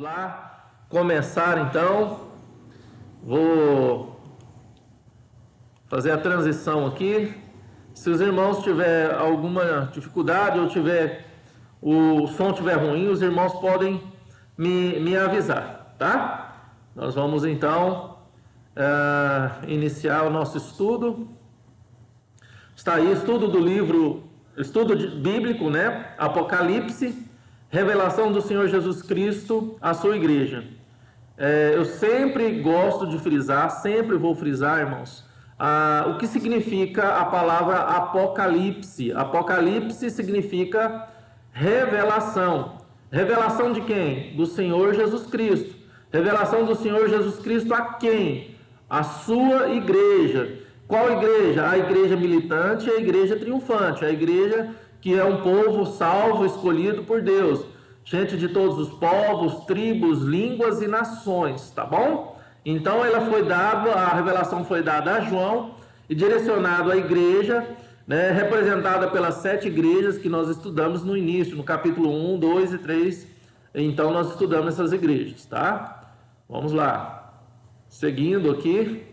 lá começar então. Vou fazer a transição aqui. Se os irmãos tiverem alguma dificuldade ou o som estiver ruim, os irmãos podem me avisar, tá? Nós vamos então iniciar o nosso estudo. Está aí, estudo bíblico, né? Apocalipse, revelação do Senhor Jesus Cristo à sua igreja. Eu sempre gosto de frisar, sempre vou frisar, irmãos, o que significa a palavra Apocalipse. Apocalipse significa revelação. Revelação de quem? Do Senhor Jesus Cristo. Revelação do Senhor Jesus Cristo a quem? A sua igreja. Qual igreja? A igreja militante e a igreja triunfante. A igreja que é um povo salvo, escolhido por Deus. Gente de todos os povos, tribos, línguas e nações, tá bom? Então a revelação foi dada a João e direcionado à igreja, né, representada pelas 7 igrejas que nós estudamos no início, no capítulo 1, 2 e 3. Então nós estudamos essas igrejas, tá? Vamos lá. Seguindo aqui.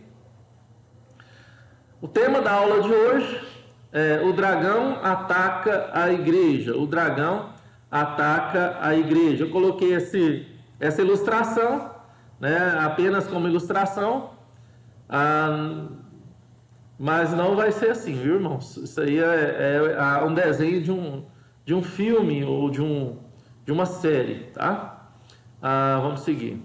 O tema da aula de hoje é: o dragão ataca a igreja. O dragão ataca a igreja. Eu coloquei essa ilustração, né, apenas como ilustração, mas não vai ser assim, viu, irmãos? Isso aí é um desenho de um filme ou de uma série, tá? Vamos seguir.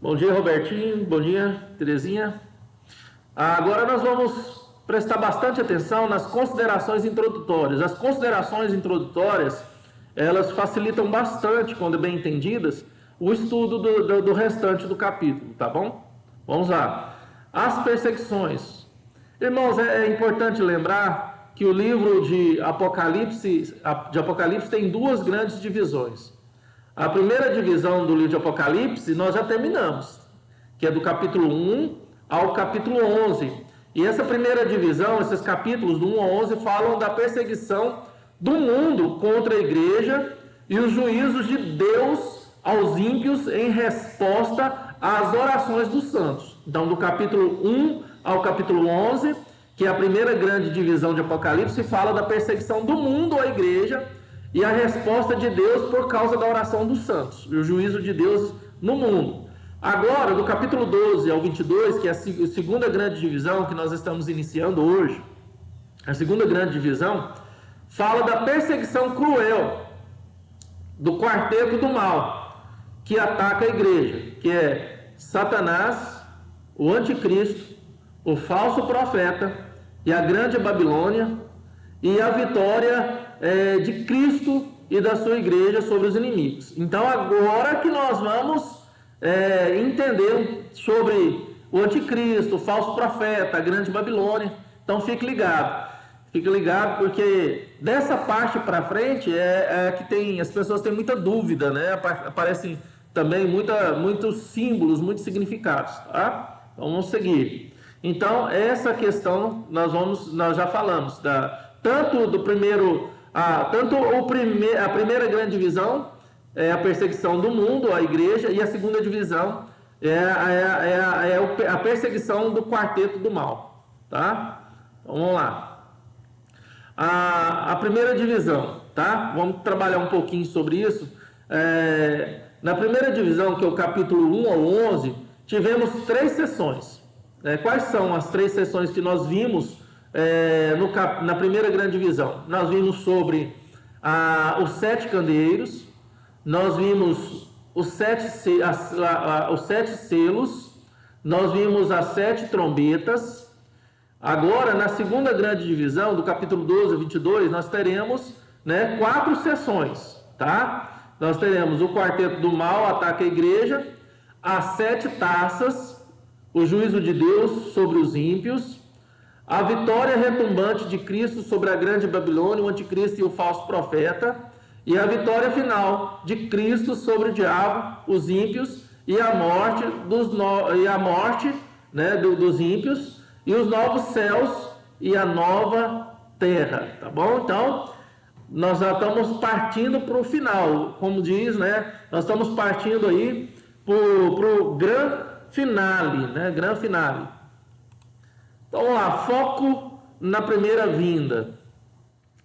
Bom dia, Robertinho. Bom dia, Terezinha. Agora nós vamos prestar bastante atenção nas considerações introdutórias. As considerações introdutórias, elas facilitam bastante, quando bem entendidas, o estudo do restante do capítulo, tá bom? Vamos lá. As perseguições. Irmãos, é importante lembrar que o livro de Apocalipse tem 2 grandes divisões. A primeira divisão do livro de Apocalipse nós já terminamos, que é do capítulo 1 ao capítulo 11. E essa primeira divisão, esses capítulos do 1 ao 11, falam da perseguição do mundo contra a igreja e os juízos de Deus aos ímpios em resposta às orações dos santos. Então, do capítulo 1 ao capítulo 11, que é a primeira grande divisão de Apocalipse, fala da perseguição do mundo à igreja e a resposta de Deus por causa da oração dos santos, e o juízo de Deus no mundo. Agora, do capítulo 12 ao 22, que é a segunda grande divisão que nós estamos iniciando hoje, a segunda grande divisão fala da perseguição cruel do quarteto do mal que ataca a igreja, que é Satanás, o anticristo, o falso profeta e a grande Babilônia, e a vitória de Cristo e da sua igreja sobre os inimigos. Então agora que nós vamos entender sobre o anticristo, o falso profeta, a grande Babilônia. Então fique ligado porque dessa parte para frente que as pessoas têm muita dúvida, né? Aparecem também muitos símbolos, muitos significados, tá? Então vamos seguir. Então essa questão nós já falamos tanto a primeira grande divisão é a perseguição do mundo à igreja, e a segunda divisão é a perseguição do quarteto do mal, tá? Então, vamos lá. A primeira divisão, tá? Vamos trabalhar um pouquinho sobre isso. Na primeira divisão, que é o capítulo 1 ao 11, tivemos 3 sessões. Quais são as 3 sessões que nós vimos na primeira grande divisão? Nós vimos sobre os 7 candeeiros, nós vimos os 7 selos, nós vimos as 7 trombetas. Agora, na segunda grande divisão, do capítulo 12 a 22, nós teremos 4 sessões, tá? Nós teremos o quarteto do mal ataca a igreja, as 7 taças, o juízo de Deus sobre os ímpios, a vitória retumbante de Cristo sobre a grande Babilônia, o anticristo e o falso profeta, e a vitória final de Cristo sobre o diabo, os ímpios, e a morte dos ímpios, e os novos céus e a nova terra, tá bom? Então, nós já estamos partindo para o final, como diz, né? Nós estamos partindo aí para o grande finale, né? Grande finale. Então, vamos lá, foco na primeira vinda.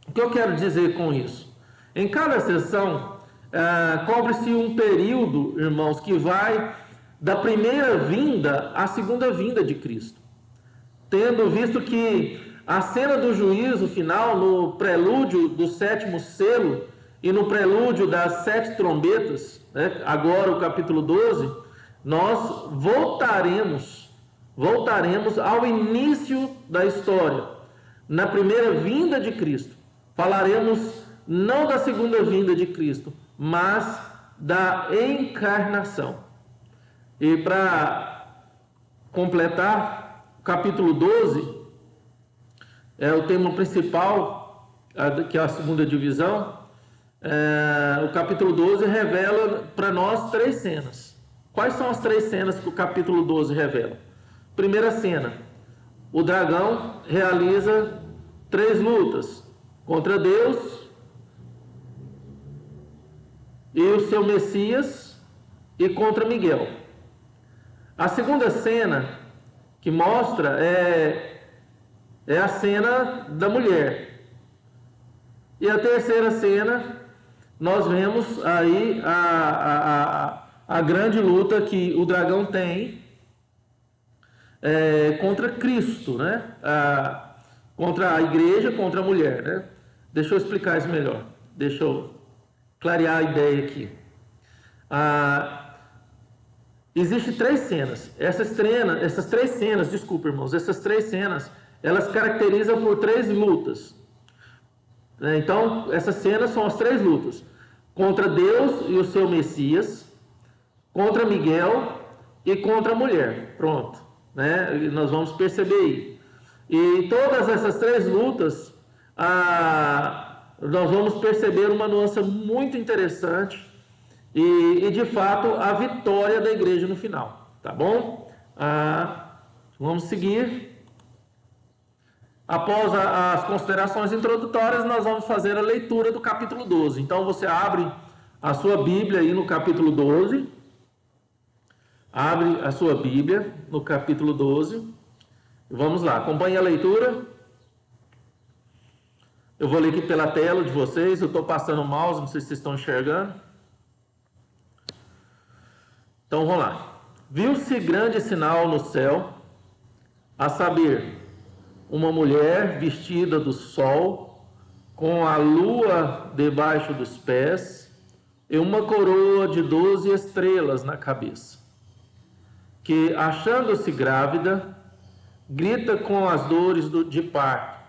O que eu quero dizer com isso? Em cada sessão, cobre-se um período, irmãos, que vai da primeira vinda à segunda vinda de Cristo. Tendo visto que a cena do juízo final, no prelúdio do 7º selo e no prelúdio das 7 trombetas, né, agora o capítulo 12, nós voltaremos ao início da história, na primeira vinda de Cristo. Falaremos não da segunda vinda de Cristo, mas da encarnação. E para completar, o capítulo 12 é o tema principal, que é a segunda divisão. O capítulo 12 revela para nós 3 cenas. Quais são as 3 cenas que o capítulo 12 revela? Primeira cena, o dragão realiza 3 lutas contra Deus e o seu Messias e contra Miguel. A segunda cena que mostra é a cena da mulher. E a terceira cena, nós vemos aí a grande luta que o dragão tem contra Cristo, né? Contra a igreja, contra a mulher, né? Deixa eu explicar isso melhor. Deixa eu clarear a ideia aqui. Existem 3 cenas. Essas 3 cenas, desculpa, irmãos, essas 3 cenas, elas caracterizam por 3 lutas. Então, essas cenas são as 3 lutas: contra Deus e o seu Messias, contra Miguel e contra a mulher. Pronto, né? E nós vamos perceber aí. E todas essas 3 lutas, nós vamos perceber uma nuance muito interessante e de fato a vitória da igreja no final, tá bom? Vamos seguir. Após as considerações introdutórias, nós vamos fazer a leitura do capítulo 12. Então você abre a sua Bíblia aí no capítulo 12. Abre a sua Bíblia no capítulo 12. Vamos lá, acompanhe a leitura. Eu vou ler aqui pela tela de vocês. Eu estou passando o mouse, não sei se vocês estão enxergando. Então vamos lá. Viu-se grande sinal no céu, a saber, uma mulher vestida do sol, com a lua debaixo dos pés, e uma coroa de 12 estrelas na cabeça, que, achando-se grávida, grita com as dores de parto,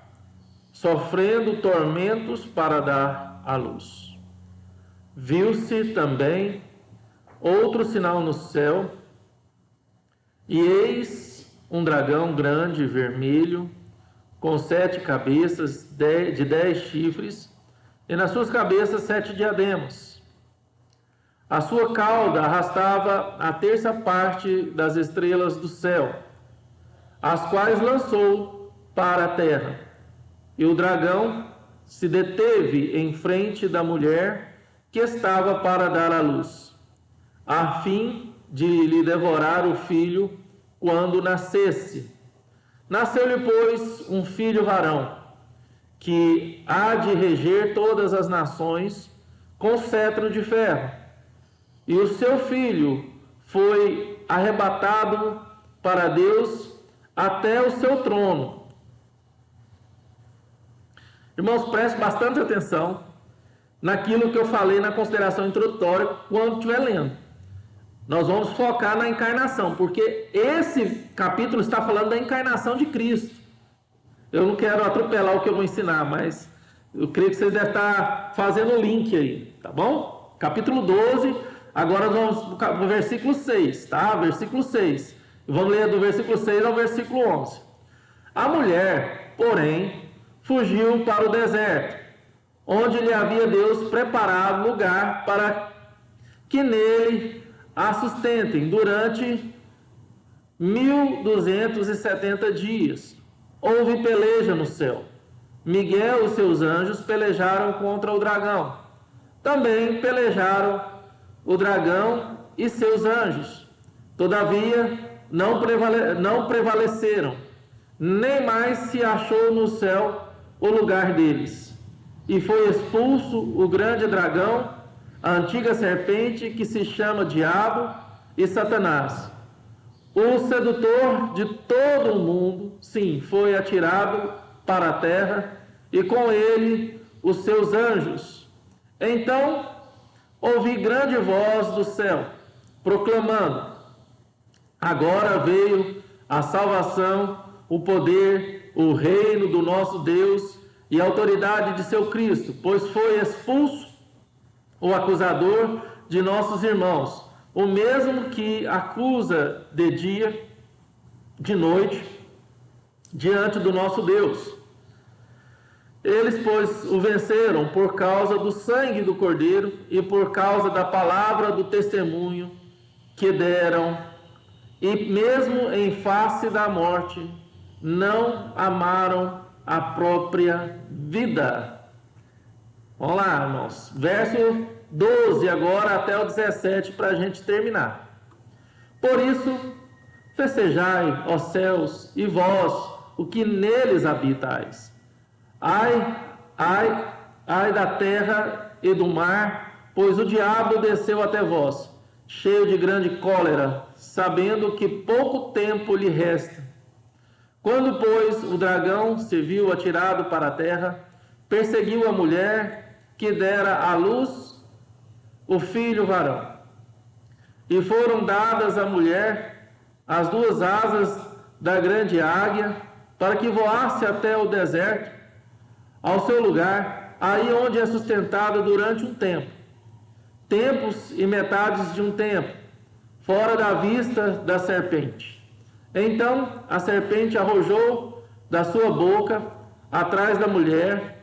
sofrendo tormentos para dar à luz. Viu-se também outro sinal no céu, e eis um dragão grande e vermelho, com 7 cabeças de 10 chifres, e nas suas cabeças 7 diademas. A sua cauda arrastava a terça parte das estrelas do céu, as quais lançou para a terra. E o dragão se deteve em frente da mulher que estava para dar à luz, a fim de lhe devorar o filho quando nascesse. Nasceu-lhe, pois, um filho varão, que há de reger todas as nações com cetro de ferro. E o seu filho foi arrebatado para Deus até o seu trono. Irmãos, preste bastante atenção naquilo que eu falei na consideração introdutória quando estiver lendo. Nós vamos focar na encarnação, porque esse capítulo está falando da encarnação de Cristo. Eu não quero atropelar o que eu vou ensinar, mas eu creio que vocês devem estar fazendo o link aí, tá bom? Capítulo 12, agora nós vamos no versículo 6, tá? Versículo 6. Vamos ler do versículo 6 ao versículo 11. A mulher, porém, fugiu para o deserto, onde lhe havia Deus preparado lugar para que nele a sustentem durante 1270 dias. Houve peleja no céu, Miguel e seus anjos pelejaram contra o dragão. Também pelejaram o dragão e seus anjos. Todavia, não prevaleceram, nem mais se achou no céu o lugar deles. E foi expulso o grande dragão, a antiga serpente, que se chama Diabo e Satanás, o sedutor de todo o mundo. Sim, foi atirado para a terra, e com ele os seus anjos. Então ouvi grande voz do céu, proclamando: agora veio a salvação, o poder, o reino do nosso Deus e a autoridade de seu Cristo, pois foi expulso o acusador de nossos irmãos, o mesmo que acusa de dia, de noite, diante do nosso Deus. Eles, pois, o venceram por causa do sangue do Cordeiro e por causa da palavra do testemunho que deram, e mesmo em face da morte, não amaram a própria vida. Vamos lá, irmãos. Verso 12 agora até o 17 para a gente terminar. Por isso, festejai, ó céus, e vós, o que neles habitais. Ai, ai, ai da terra e do mar, pois o diabo desceu até vós, cheio de grande cólera, sabendo que pouco tempo lhe resta. Quando, pois, o dragão se viu atirado para a terra, perseguiu a mulher que dera à luz o filho varão. E foram dadas à mulher as duas asas da grande águia, para que voasse até o deserto, ao seu lugar, aí onde é sustentada durante um tempo, tempos e metades de um tempo, fora da vista da serpente. Então a serpente arrojou da sua boca, atrás da mulher,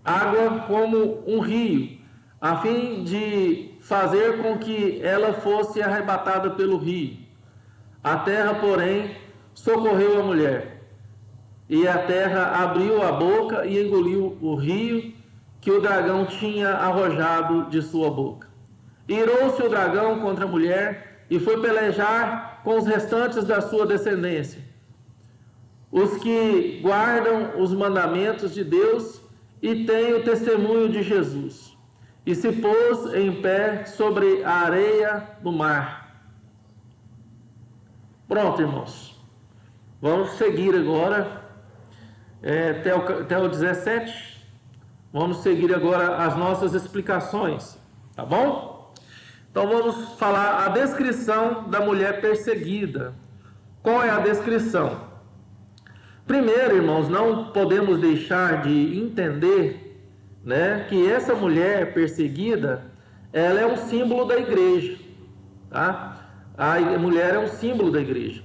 água como um rio, a fim de fazer com que ela fosse arrebatada pelo rio. A terra, porém, socorreu a mulher. E a terra abriu a boca e engoliu o rio que o dragão tinha arrojado de sua boca. Irou-se o dragão contra a mulher e foi pelejar com os restantes da sua descendência, os que guardam os mandamentos de Deus e têm o testemunho de Jesus. E se pôs em pé sobre a areia do mar. Pronto, irmãos. Vamos seguir agora até o 17. Vamos seguir agora as nossas explicações, tá bom? Então vamos falar a descrição da mulher perseguida. Qual é a descrição? Primeiro, irmãos, não podemos deixar de entender, né, que essa mulher perseguida, ela é um símbolo da igreja, tá? A mulher é um símbolo da igreja.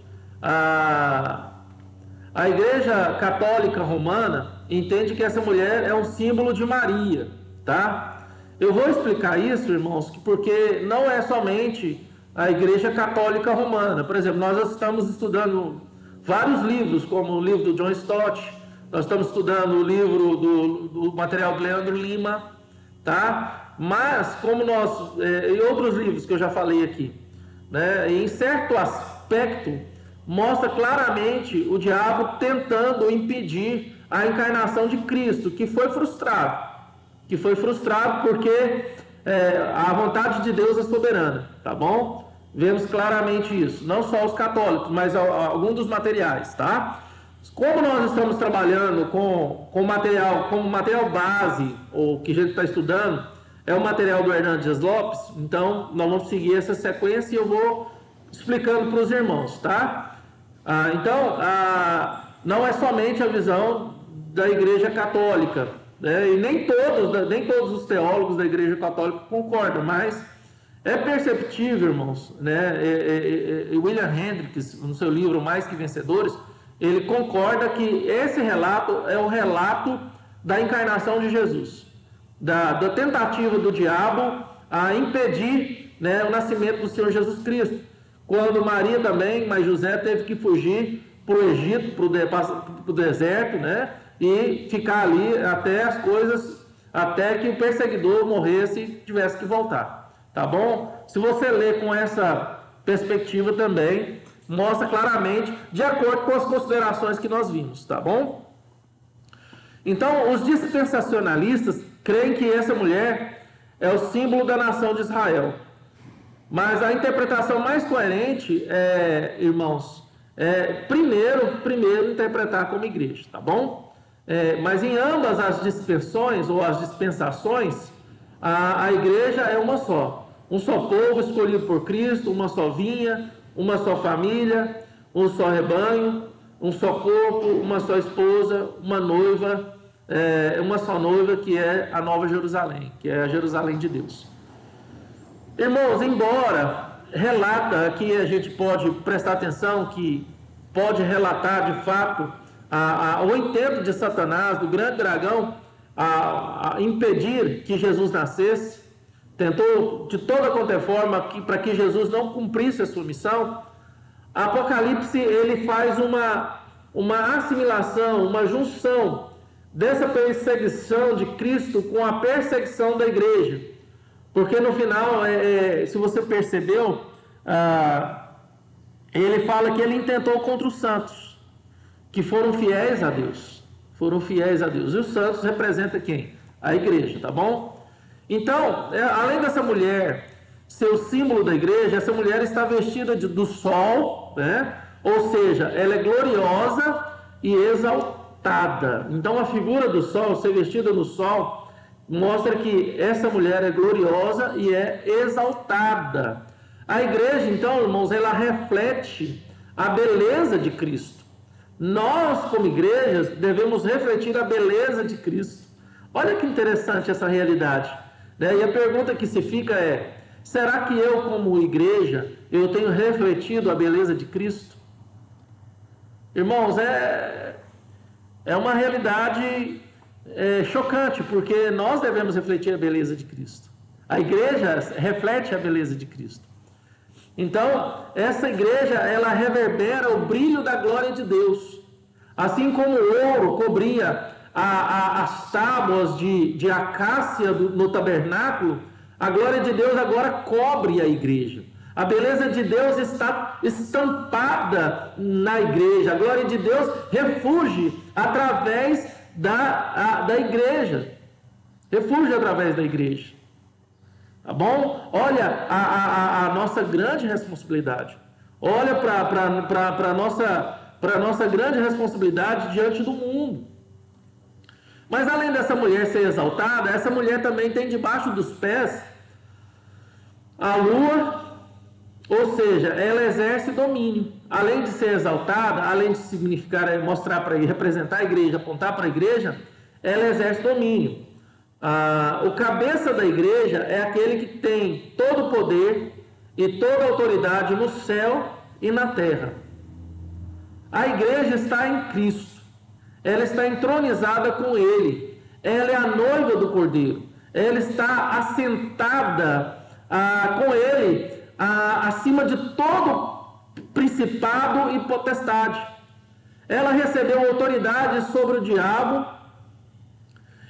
A Igreja Católica Romana entende que essa mulher é um símbolo de Maria, tá? Eu vou explicar isso, irmãos, porque não é somente a Igreja Católica Romana. Por exemplo, nós estamos estudando vários livros, como o livro do John Stott, nós estamos estudando o livro do material do Leandro Lima, tá? Mas, como e outros livros que eu já falei aqui, né? Em certo aspecto, mostra claramente o diabo tentando impedir a encarnação de Cristo, que foi frustrado porque a vontade de Deus é soberana, tá bom? Vemos claramente isso, não só os católicos, mas alguns dos materiais, tá? Como nós estamos trabalhando com material, como material base, ou que a gente está estudando, é o material do Hernandes Lopes, então nós vamos seguir essa sequência e eu vou explicando para os irmãos, tá? Então, não é somente a visão da Igreja Católica, né? E nem todos os teólogos da Igreja Católica concordam, mas é perceptível, irmãos, né? William Hendricks, no seu livro Mais Que Vencedores, ele concorda que esse relato é o relato da encarnação de Jesus, da tentativa do diabo a impedir, né, o nascimento do Senhor Jesus Cristo. Quando Maria também, mas José teve que fugir para o Egito, para o deserto, né? e ficar ali até que o perseguidor morresse e tivesse que voltar, tá bom? Se você ler com essa perspectiva também, mostra claramente, de acordo com as considerações que nós vimos, tá bom? Então, os dispensacionalistas creem que essa mulher é o símbolo da nação de Israel. Mas a interpretação mais coerente, irmãos, primeiro interpretar como igreja, tá bom? Mas em ambas as dispersões ou as dispensações, a igreja é uma só. Um só povo escolhido por Cristo, uma só vinha, uma só família, um só rebanho, um só corpo, uma só esposa, uma só noiva, que é a Nova Jerusalém, que é a Jerusalém de Deus. Irmãos, embora relata aqui, a gente pode prestar atenção que pode relatar de fato o intento de Satanás, do grande dragão, a impedir que Jesus nascesse, tentou de toda qualquer forma para que Jesus não cumprisse a sua missão. Apocalipse, ele faz uma assimilação, uma junção dessa perseguição de Cristo com a perseguição da igreja. Porque no final, se você percebeu, ele fala que ele intentou contra os santos, que foram fiéis a Deus. Foram fiéis a Deus. E os santos representam quem? A igreja, tá bom? Então, além dessa mulher ser o símbolo da igreja, essa mulher está vestida do sol, né? Ou seja, ela é gloriosa e exaltada. Então, a figura do sol, ser vestida no sol, mostra que essa mulher é gloriosa e é exaltada. A igreja, então, irmãos, ela reflete a beleza de Cristo. Nós, como igrejas, devemos refletir a beleza de Cristo. Olha que interessante essa realidade, né? E a pergunta que se fica é: será que eu, como igreja, eu tenho refletido a beleza de Cristo? Irmãos, é uma realidade chocante, porque nós devemos refletir a beleza de Cristo. A igreja reflete a beleza de Cristo. Então, essa igreja, ela reverbera o brilho da glória de Deus. Assim como o ouro cobria as tábuas de acácia no tabernáculo, a glória de Deus agora cobre a igreja. A beleza de Deus está estampada na igreja. A glória de Deus refulge através da igreja. Refulge através da igreja. Tá bom? Olha a nossa grande responsabilidade. Olha para a nossa grande responsabilidade diante do mundo. Mas além dessa mulher ser exaltada, essa mulher também tem debaixo dos pés a lua, ou seja, ela exerce domínio. Além de ser exaltada, além de significar, mostrar para representar a igreja, apontar para a igreja, ela exerce domínio. O cabeça da igreja é aquele que tem todo o poder e toda a autoridade no céu e na terra. A igreja está em Cristo. Ela está entronizada com Ele. Ela é a noiva do Cordeiro. Ela está assentada com Ele acima de todo principado e potestade. Ela recebeu autoridade sobre o diabo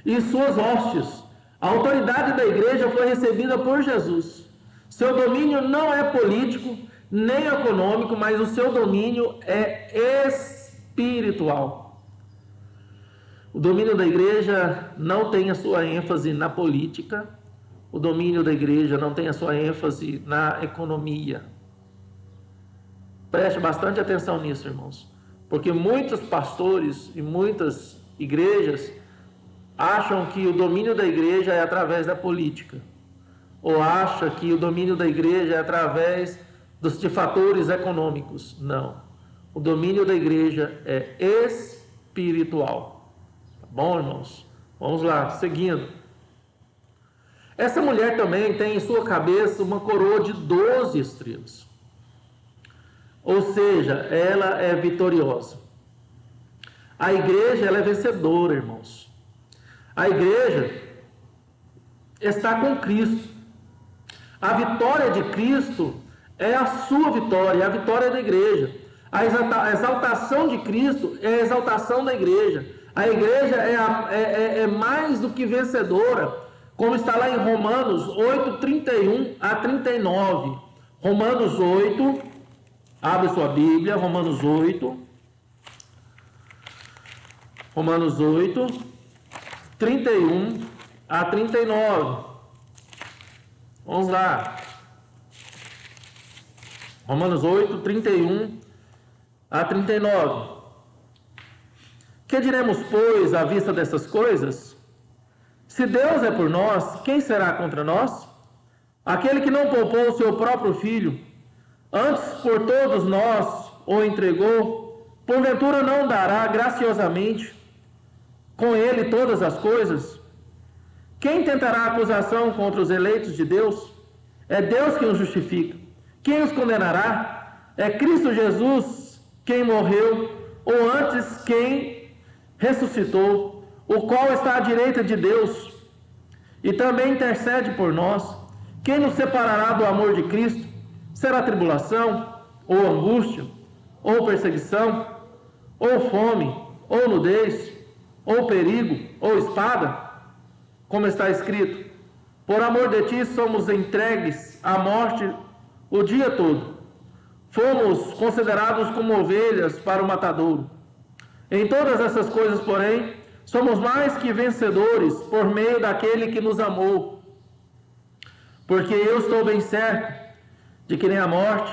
e suas hostes. A autoridade da igreja foi recebida por Jesus. Seu domínio não é político nem econômico, mas o seu domínio é espiritual. O domínio da igreja não tem a sua ênfase na política. O domínio da igreja não tem a sua ênfase na economia. Preste bastante atenção nisso, irmãos. Porque muitos pastores e muitas igrejas acham que o domínio da igreja é através da política. Ou acham que o domínio da igreja é através de fatores econômicos. Não. O domínio da igreja é espiritual. Tá bom, irmãos? Vamos lá, seguindo. Essa mulher também tem em sua cabeça uma coroa de 12 estrelas. Ou seja, ela é vitoriosa. A igreja, ela é vencedora, irmãos. A igreja está com Cristo. A vitória de Cristo é a sua vitória, é a vitória da igreja. A exaltação de Cristo é a exaltação da igreja. A igreja é mais do que vencedora, como está lá em Romanos 8, 31 a 39. Romanos 8, abre sua Bíblia, Romanos 8, 31 a 39. Vamos lá. Romanos 8, 31 a 39. Que diremos, pois, à vista dessas coisas? Se Deus é por nós, quem será contra nós? Aquele que não poupou o seu próprio filho, antes por todos nós o entregou, porventura não dará graciosamente com ele todas as coisas? Quem tentará acusação contra os eleitos de Deus? É Deus quem os justifica. Quem os condenará? É Cristo Jesus quem morreu, ou antes quem ressuscitou, o qual está à direita de Deus e também intercede por nós. Quem nos separará do amor de Cristo? Será tribulação, ou angústia, ou perseguição, ou fome, ou nudez, ou perigo, ou espada? Como está escrito: por amor de ti somos entregues à morte o dia todo. Fomos considerados como ovelhas para o matadouro. Em todas essas coisas, porém, somos mais que vencedores por meio daquele que nos amou. Porque eu estou bem certo de que nem a morte,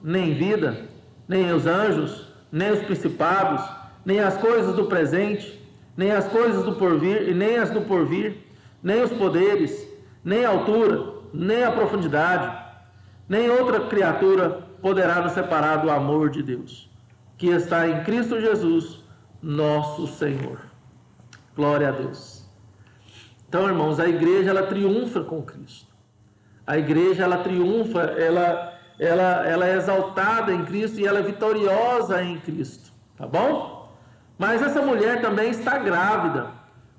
nem vida, nem os anjos, nem os principados, nem as coisas do presente, nem as coisas do porvir, e nem as do porvir, nem os poderes, nem a altura, nem a profundidade, nem outra criatura poderá nos separar do amor de Deus, que está em Cristo Jesus, nosso Senhor. Glória a Deus. Então, irmãos, a igreja, ela triunfa com Cristo. A igreja, ela triunfa, ela é exaltada em Cristo e ela é vitoriosa em Cristo. Tá bom? Mas essa mulher também está grávida.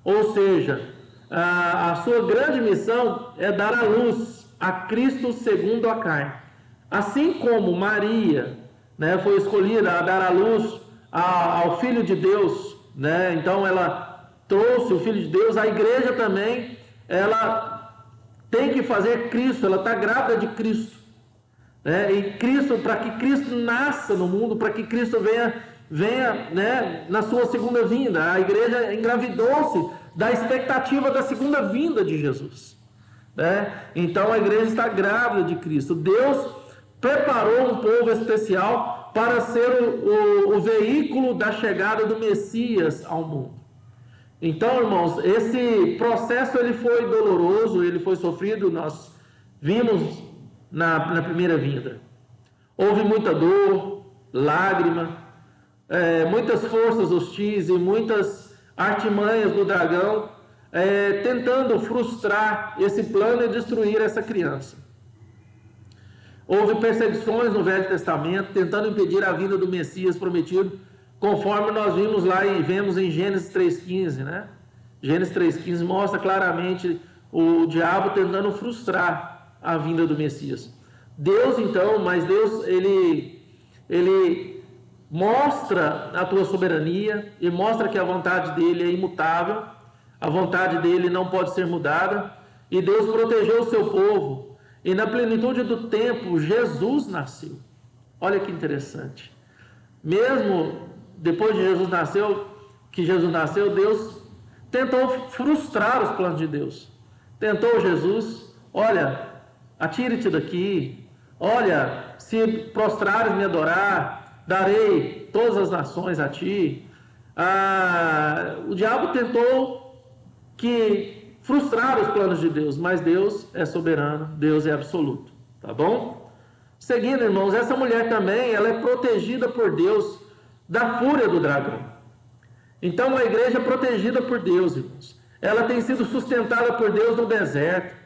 Ou seja, a sua grande missão é dar à luz a Cristo segundo a carne. Assim como Maria, né, foi escolhida a dar à luz ao Filho de Deus, né? Então ela trouxe o Filho de Deus. A igreja também, ela tem que fazer Cristo, ela está grávida de Cristo, né? E Cristo, para que Cristo nasça no mundo, para que Cristo venha, né, na sua segunda vinda. A igreja engravidou-se da expectativa da segunda vinda de Jesus, né? Então a igreja está grávida de Cristo. Deus preparou um povo especial para ser o veículo da chegada do Messias ao mundo. Então, irmãos, esse processo ele foi doloroso, ele foi sofrido, nós vimos na primeira vinda. Houve muita dor, lágrima, muitas forças hostis e muitas artimanhas do dragão, tentando frustrar esse plano e destruir essa criança. Houve perseguições no Velho Testamento, tentando impedir a vinda do Messias prometido, conforme nós vimos lá e vemos em Gênesis 3,15, né? Gênesis 3,15 mostra claramente o diabo tentando frustrar a vinda do Messias. Deus, então, mas Deus, ele mostra a tua soberania e mostra que a vontade dele é imutável, a vontade dele não pode ser mudada, e Deus protegeu o seu povo. E na plenitude do tempo, Jesus nasceu. Olha que interessante. Mesmo depois de Jesus nasceu, Deus tentou frustrar os planos de Deus. Tentou Jesus: olha, atire-te daqui. Olha, se prostrares me adorar, darei todas as nações a ti. O diabo tentou frustrar os planos de Deus, mas Deus é soberano, Deus é absoluto, tá bom? Seguindo, irmãos, essa mulher também, ela é protegida por Deus da fúria do dragão. Então, a igreja é protegida por Deus, irmãos. Ela tem sido sustentada por Deus no deserto.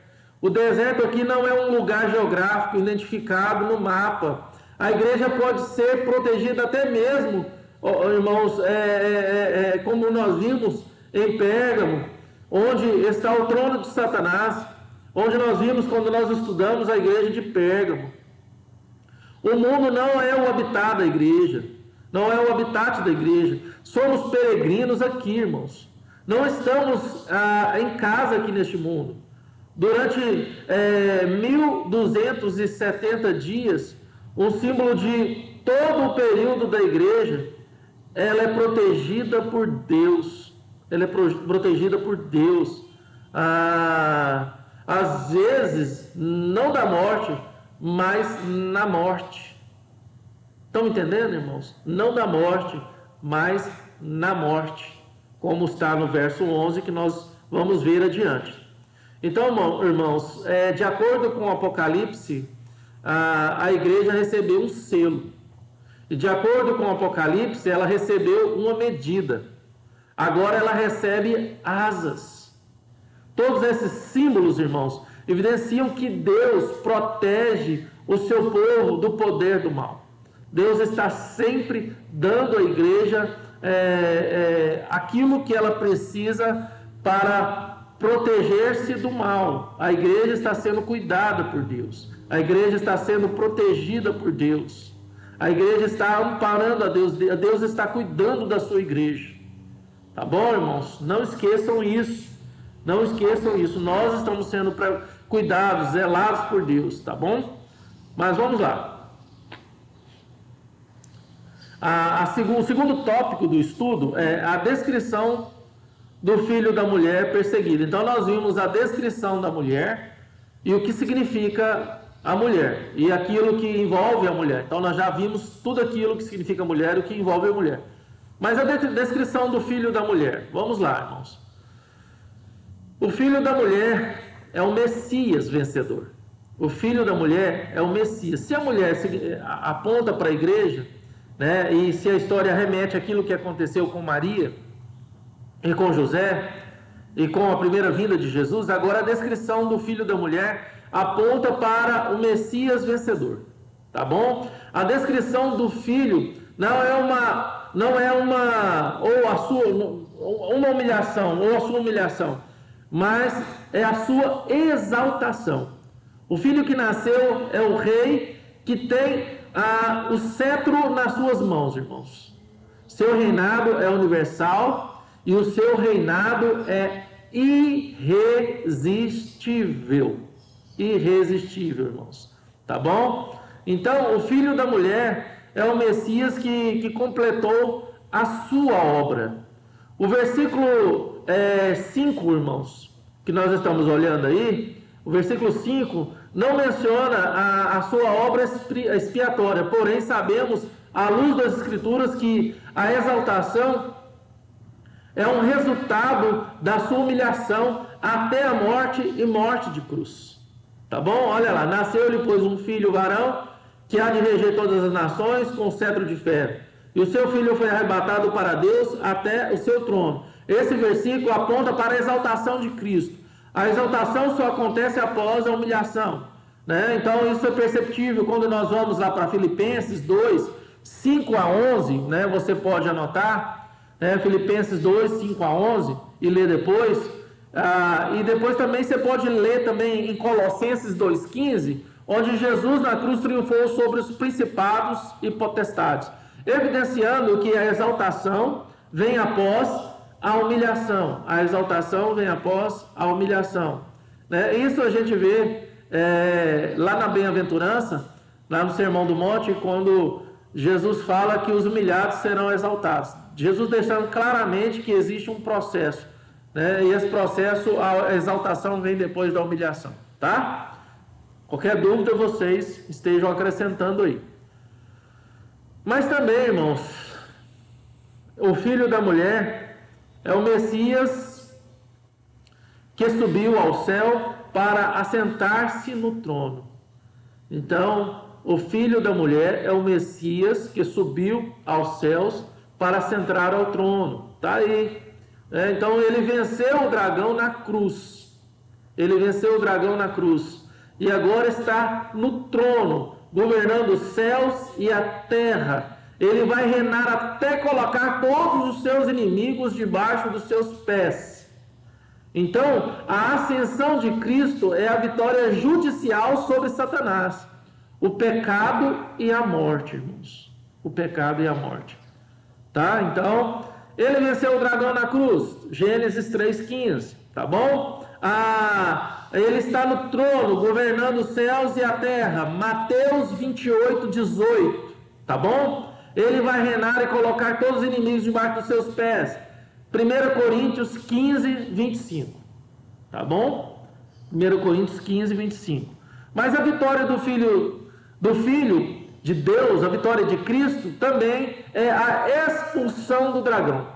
O deserto aqui não é um lugar geográfico identificado no mapa. A igreja pode ser protegida até mesmo, irmãos, como nós vimos em Pérgamo, onde está o trono de Satanás, onde nós vimos quando nós estudamos a igreja de Pérgamo. O mundo não é o habitat da igreja, não é o habitat da igreja. somos peregrinos aqui, irmãos. Não estamos em casa aqui neste mundo. Durante 1270 dias, um símbolo de todo o período da igreja, ela é protegida por Deus. Ela é protegida por Deus. Às vezes, não da morte, mas na morte. Estão entendendo, irmãos? Não da morte, mas na morte. Como está no verso 11, que nós vamos ver adiante. Então, irmãos, de acordo com o Apocalipse, a igreja recebeu um selo. E de acordo com o Apocalipse, ela recebeu uma medida. Agora ela recebe asas. Todos esses símbolos, irmãos, evidenciam que Deus protege o seu povo do poder do mal. Deus está sempre dando à igreja aquilo que ela precisa para proteger-se do mal. A igreja está sendo cuidada por Deus. A igreja está sendo protegida por Deus. A igreja está amparando a Deus. Deus está cuidando da sua igreja. Tá bom, irmãos? Não esqueçam isso. Não esqueçam isso. Nós estamos sendo cuidados, zelados por Deus. Tá bom? Mas vamos lá. O segundo tópico do estudo é a descrição do filho da mulher perseguido. Então nós vimos a descrição da mulher e o que significa a mulher e aquilo que envolve a mulher. Então nós já vimos tudo aquilo que significa mulher e o que envolve a mulher. Mas a descrição do filho da mulher. Vamos lá, irmãos. O filho da mulher é o Messias vencedor. O filho da mulher é o Messias. Se a mulher aponta para a igreja, né, e se a história remete àquilo que aconteceu com Maria e com José e com a primeira vinda de Jesus, agora a descrição do filho da mulher aponta para o Messias vencedor, tá bom? A descrição do filho não é uma humilhação ou a sua humilhação, mas é a sua exaltação. O filho que nasceu é o rei que tem o cetro nas suas mãos, irmãos. Seu reinado é universal e o seu reinado é irresistível. Irresistível, irmãos. Tá bom? Então, o filho da mulher é o Messias que completou a sua obra. O versículo 5, irmãos, que nós estamos olhando aí, o versículo 5 não menciona a sua obra expiatória, porém sabemos, à luz das Escrituras, que a exaltação é um resultado da sua humilhação até a morte e morte de cruz. Tá bom? Olha lá, nasceu-lhe, pois, um filho varão, que há de reger todas as nações com cetro de ferro. E o seu filho foi arrebatado para Deus até o seu trono. Esse versículo aponta para a exaltação de Cristo. A exaltação só acontece após a humilhação, né? Então isso é perceptível quando nós vamos lá para Filipenses 2, 5 a 11, né? Você pode anotar, né? Filipenses 2, 5 a 11 e ler depois. E depois também você pode ler também em Colossenses 2,15, onde Jesus na cruz triunfou sobre os principados e potestades, evidenciando que a exaltação vem após a humilhação. A exaltação vem após a humilhação, né? Isso a gente vê lá na bem-aventurança, lá no Sermão do Monte, quando Jesus fala que os humilhados serão exaltados. Jesus deixando claramente que existe um processo, né? E esse processo, a exaltação vem depois da humilhação, tá? Qualquer dúvida vocês estejam acrescentando aí. Mas também, irmãos, o filho da mulher é o Messias que subiu ao céu para assentar-se no trono. Então, o filho da mulher é o Messias que subiu aos céus para assentar ao trono. Tá aí. Então, ele venceu o dragão na cruz. Ele venceu o dragão na cruz. E agora está no trono, governando os céus e a terra. Ele vai reinar até colocar todos os seus inimigos debaixo dos seus pés. Então, a ascensão de Cristo é a vitória judicial sobre Satanás, o pecado e a morte, irmãos. O pecado e a morte. Tá? Então, Ele venceu o dragão na cruz, Gênesis 3,15, tá bom? Ele está no trono, governando os céus e a terra, Mateus 28,18, tá bom? Ele vai reinar e colocar todos os inimigos debaixo dos seus pés, 1 Coríntios 15:25, tá bom? 1 Coríntios 15:25. Mas a vitória do Filho de Deus, a vitória de Cristo, também é a expulsão do dragão.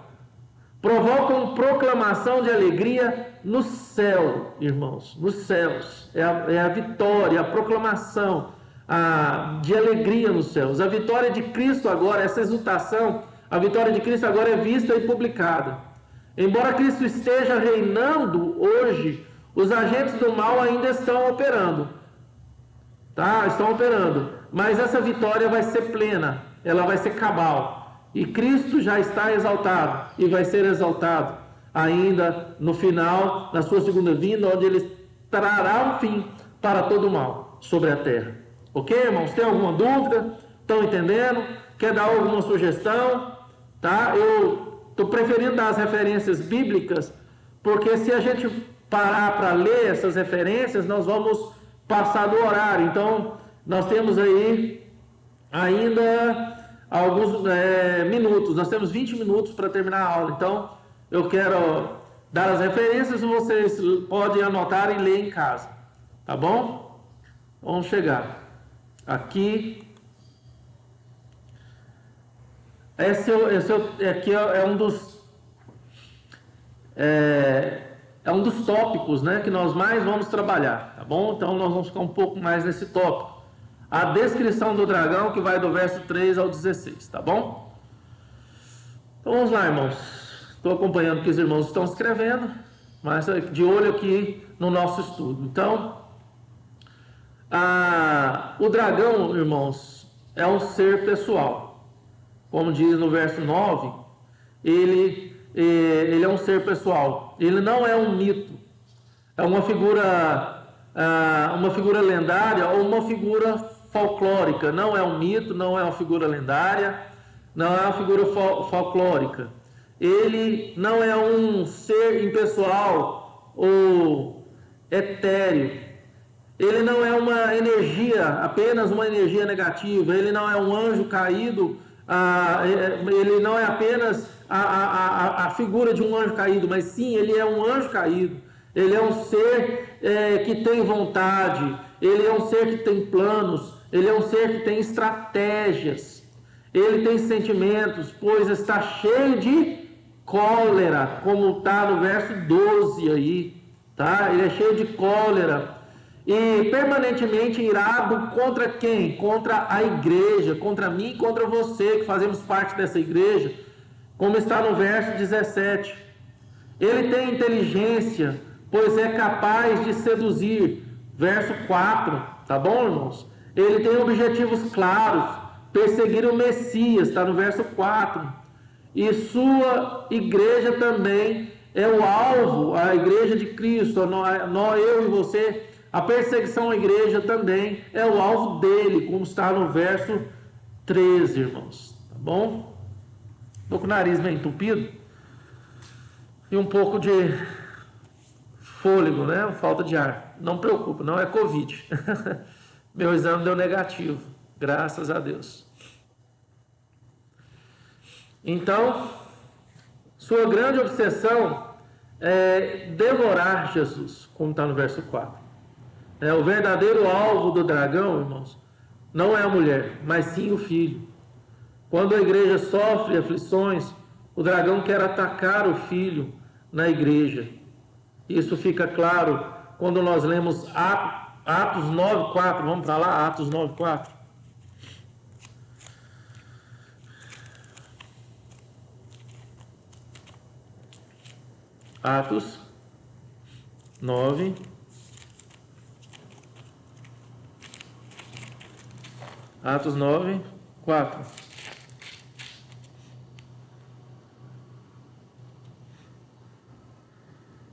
Provocam proclamação de alegria no céu, irmãos, nos céus. É a vitória, a proclamação de alegria nos céus. A vitória de Cristo agora, essa exultação, a vitória de Cristo agora é vista e publicada. Embora Cristo esteja reinando hoje, os agentes do mal ainda estão operando. Tá? Estão operando. Mas essa vitória vai ser plena, ela vai ser cabal. E Cristo já está exaltado e vai ser exaltado ainda no final, na sua segunda vinda, onde ele trará um fim para todo o mal sobre a terra. Ok, irmãos? Tem alguma dúvida? Estão entendendo? Quer dar alguma sugestão? Tá? Eu estou preferindo dar as referências bíblicas, porque se a gente parar para ler essas referências, nós vamos passar do horário. Então, nós temos aí ainda alguns minutos. Nós temos 20 minutos para terminar a aula. Então, eu quero dar as referências e vocês podem anotar e ler em casa. Tá bom? Vamos chegar. Aqui. Esse aqui é um dos... É um dos tópicos, né, que nós mais vamos trabalhar, tá bom? Então nós vamos ficar um pouco mais nesse tópico. A descrição do dragão, que vai do verso 3 ao 16, tá bom? Então vamos lá, irmãos. Estou acompanhando que os irmãos estão escrevendo, mas de olho aqui no nosso estudo. Então, o dragão, irmãos, é um ser pessoal. Como diz no verso 9, ele é um ser pessoal. Ele não é um mito. É uma figura lendária ou uma figura folclórica. Não é um mito, não é uma figura lendária, não é uma figura folclórica. Ele não é um ser impessoal ou etéreo. Ele não é uma energia, apenas uma energia negativa. Ele não é um anjo caído. Ele não é apenas a figura de um anjo caído, mas sim, ele é um anjo caído. Ele é um ser que tem vontade, ele é um ser que tem planos, ele é um ser que tem estratégias, ele tem sentimentos, pois está cheio de cólera, como está no verso 12 aí, tá? Ele é cheio de cólera e permanentemente irado contra quem? Contra a igreja, contra mim e contra você, que fazemos parte dessa igreja, como está no verso 17. Ele tem inteligência, pois é capaz de seduzir. Verso 4, tá bom, irmãos? Ele tem objetivos claros, perseguir o Messias, está no verso 4. E sua igreja também é o alvo, a igreja de Cristo, eu e você, a perseguição à igreja também é o alvo dele, como está no verso 13, irmãos, tá bom? Estou com o nariz meio entupido e um pouco de fôlego, né? Falta de ar. Não preocupa, não é Covid. Meu exame deu negativo, graças a Deus. Então, sua grande obsessão é devorar Jesus, como está no verso 4. O verdadeiro alvo do dragão, irmãos, não é a mulher, mas sim o filho. Quando a igreja sofre aflições, o dragão quer atacar o filho na igreja. Isso fica claro quando nós lemos Atos 9:4. Vamos para lá, Atos 9:4. Atos 9. Atos 9:4.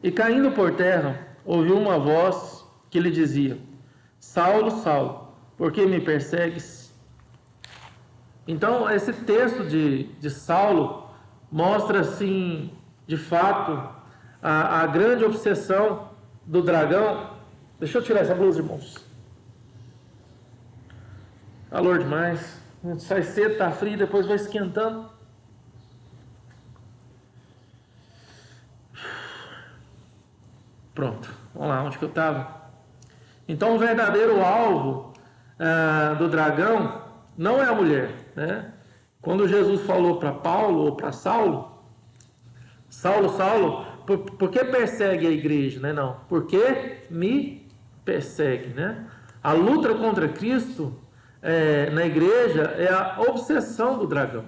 E caindo por terra, ouviu uma voz que lhe dizia: Saulo, Saulo, por que me persegues? Então, esse texto de Saulo mostra, assim, de fato, a grande obsessão do dragão. Deixa eu tirar essa blusa, irmãos. Calor demais. A gente sai cedo, tá frio, depois vai esquentando. Pronto, vamos lá, onde que eu estava? Então, o verdadeiro alvo do dragão não é a mulher, né? Quando Jesus falou para Paulo ou para Saulo, Saulo, por que persegue a igreja, né? Não, porque me persegue, né? A luta contra Cristo na igreja é a obsessão do dragão,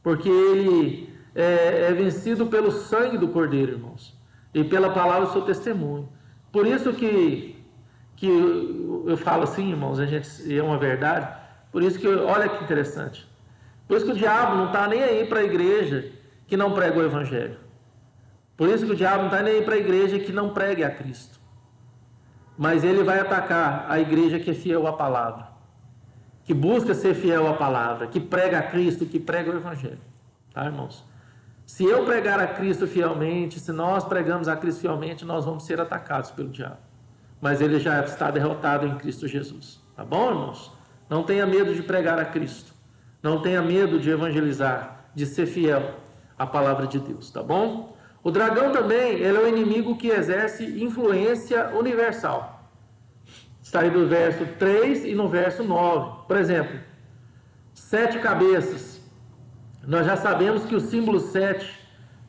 porque ele é vencido pelo sangue do Cordeiro, irmãos, e pela palavra do seu testemunho. Por isso que eu falo assim, irmãos, é uma verdade. Por isso que, olha que interessante, por isso que o diabo não está nem aí para a igreja que não prega o evangelho. Por isso que o diabo não está nem aí para a igreja que não pregue a Cristo. Mas ele vai atacar a igreja que é fiel à palavra, que busca ser fiel à palavra, que prega a Cristo, que prega o evangelho. Tá, irmãos? Se eu pregar a Cristo fielmente, se nós pregamos a Cristo fielmente, nós vamos ser atacados pelo diabo. Mas ele já está derrotado em Cristo Jesus. Tá bom, irmãos? Não tenha medo de pregar a Cristo. Não tenha medo de evangelizar, de ser fiel à palavra de Deus. Tá bom? O dragão também, ele é o inimigo que exerce influência universal. Está aí no verso 3 e no verso 9. Por exemplo, 7 cabeças. Nós já sabemos que o símbolo 7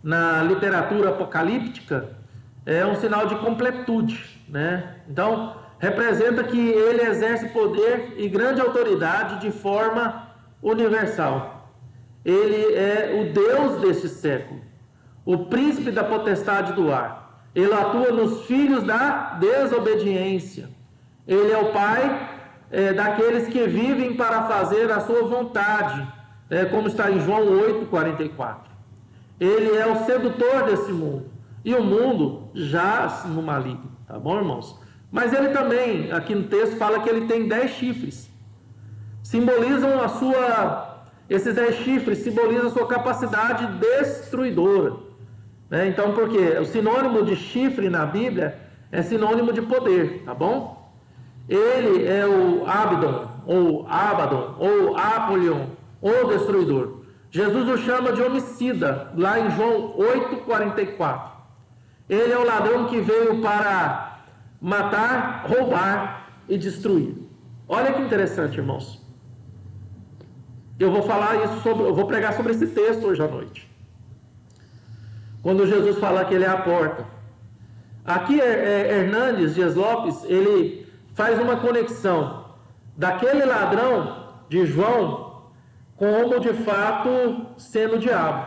na literatura apocalíptica é um sinal de completude, né? Então, representa que ele exerce poder e grande autoridade de forma universal. Ele é o Deus deste século, o príncipe da potestade do ar. Ele atua nos filhos da desobediência. Ele é o pai daqueles que vivem para fazer a sua vontade, como está em João 8,44. Ele é o sedutor desse mundo, e o mundo jaz no maligno, tá bom, irmãos? Mas ele também, aqui no texto, fala que ele tem 10 chifres. Simbolizam esses 10 chifres simbolizam a sua capacidade destruidora, né? Então, por quê? O sinônimo de chifre na Bíblia é sinônimo de poder, tá bom? Ele é o Abdon, ou Abaddon, ou Apolion, ou destruidor. Jesus o chama de homicida, lá em João 8,44. Ele é o ladrão que veio para matar, roubar e destruir. Olha que interessante, irmãos. Eu vou pregar sobre esse texto hoje à noite. Quando Jesus fala que ele é a porta. Aqui Hernandes Dias Lopes, ele faz uma conexão daquele ladrão de João como de fato sendo o diabo.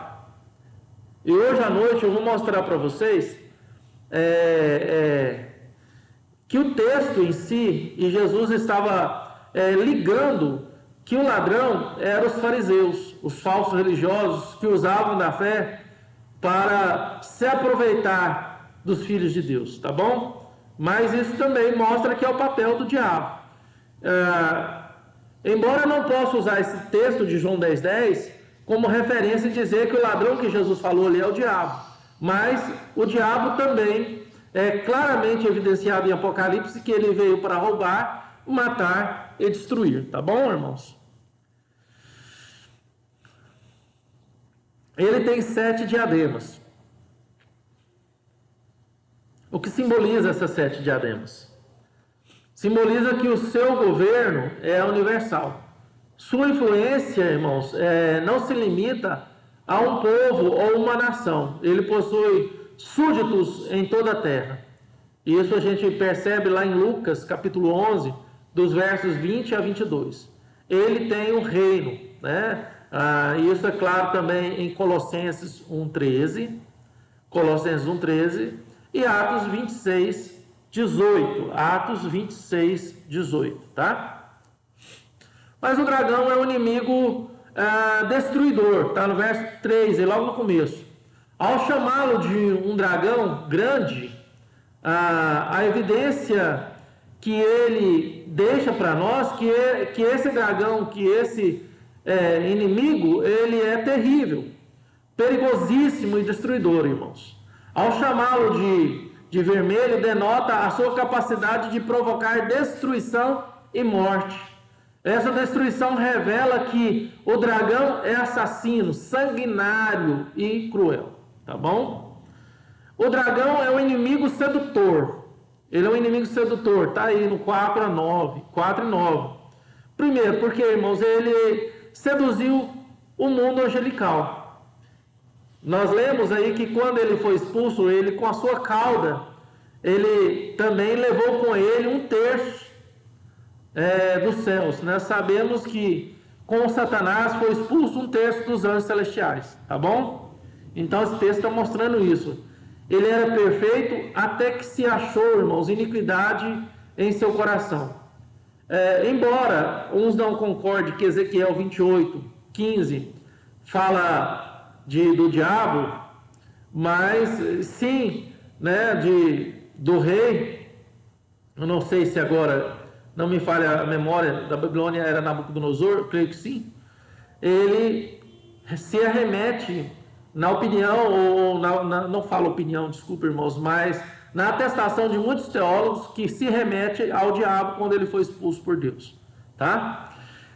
E hoje à noite eu vou mostrar para vocês que o texto em si, e Jesus estava ligando que o ladrão eram os fariseus, os falsos religiosos que usavam da fé para se aproveitar dos filhos de Deus, tá bom? Mas isso também mostra que é o papel do diabo. Embora eu não possa usar esse texto de João 10,10 como referência e dizer que o ladrão que Jesus falou ali é o diabo, mas o diabo também é claramente evidenciado em Apocalipse que ele veio para roubar, matar e destruir, tá bom, irmãos? Ele tem 7 diademas. O que simboliza essas 7 diademas? Simboliza que o seu governo é universal. Sua influência, irmãos, não se limita a um povo ou uma nação. Ele possui súditos em toda a terra. Isso a gente percebe lá em Lucas, capítulo 11, dos versos 20 a 22. Ele tem um reino, né? Isso é claro também em Colossenses 1,13. Colossenses 1,13 e Atos 26, 18. Atos 26, 18, tá? Mas o dragão é um inimigo destruidor, tá? No verso 3, e logo no começo. Ao chamá-lo de um dragão grande, a evidência que ele deixa para nós que esse dragão, que esse inimigo, ele é terrível, perigosíssimo e destruidor, irmãos. Ao chamá-lo de vermelho, denota a sua capacidade de provocar destruição e morte. Essa destruição revela que o dragão é assassino, sanguinário e cruel, tá bom? O dragão é o inimigo sedutor. Ele é um inimigo sedutor, tá aí no 4 e 9. Primeiro, porque, irmãos, ele seduziu o mundo angelical. Nós lemos aí que quando ele foi expulso, ele com a sua cauda, ele também levou com ele 1/3 dos céus. Nós sabemos que com Satanás foi expulso 1/3 dos anjos celestiais, tá bom? Então esse texto está mostrando isso. Ele era perfeito até que se achou, irmãos, iniquidade em seu coração. Embora uns não concordem que Ezequiel 28:15 fala do diabo, mas sim, né, do rei. Eu não sei se agora, não me falha a memória, da Babilônia era Nabucodonosor, creio que sim. Ele se arremete na opinião, ou não falo opinião, desculpa, irmãos, mas na atestação de muitos teólogos, que se remete ao diabo quando ele foi expulso por Deus, tá?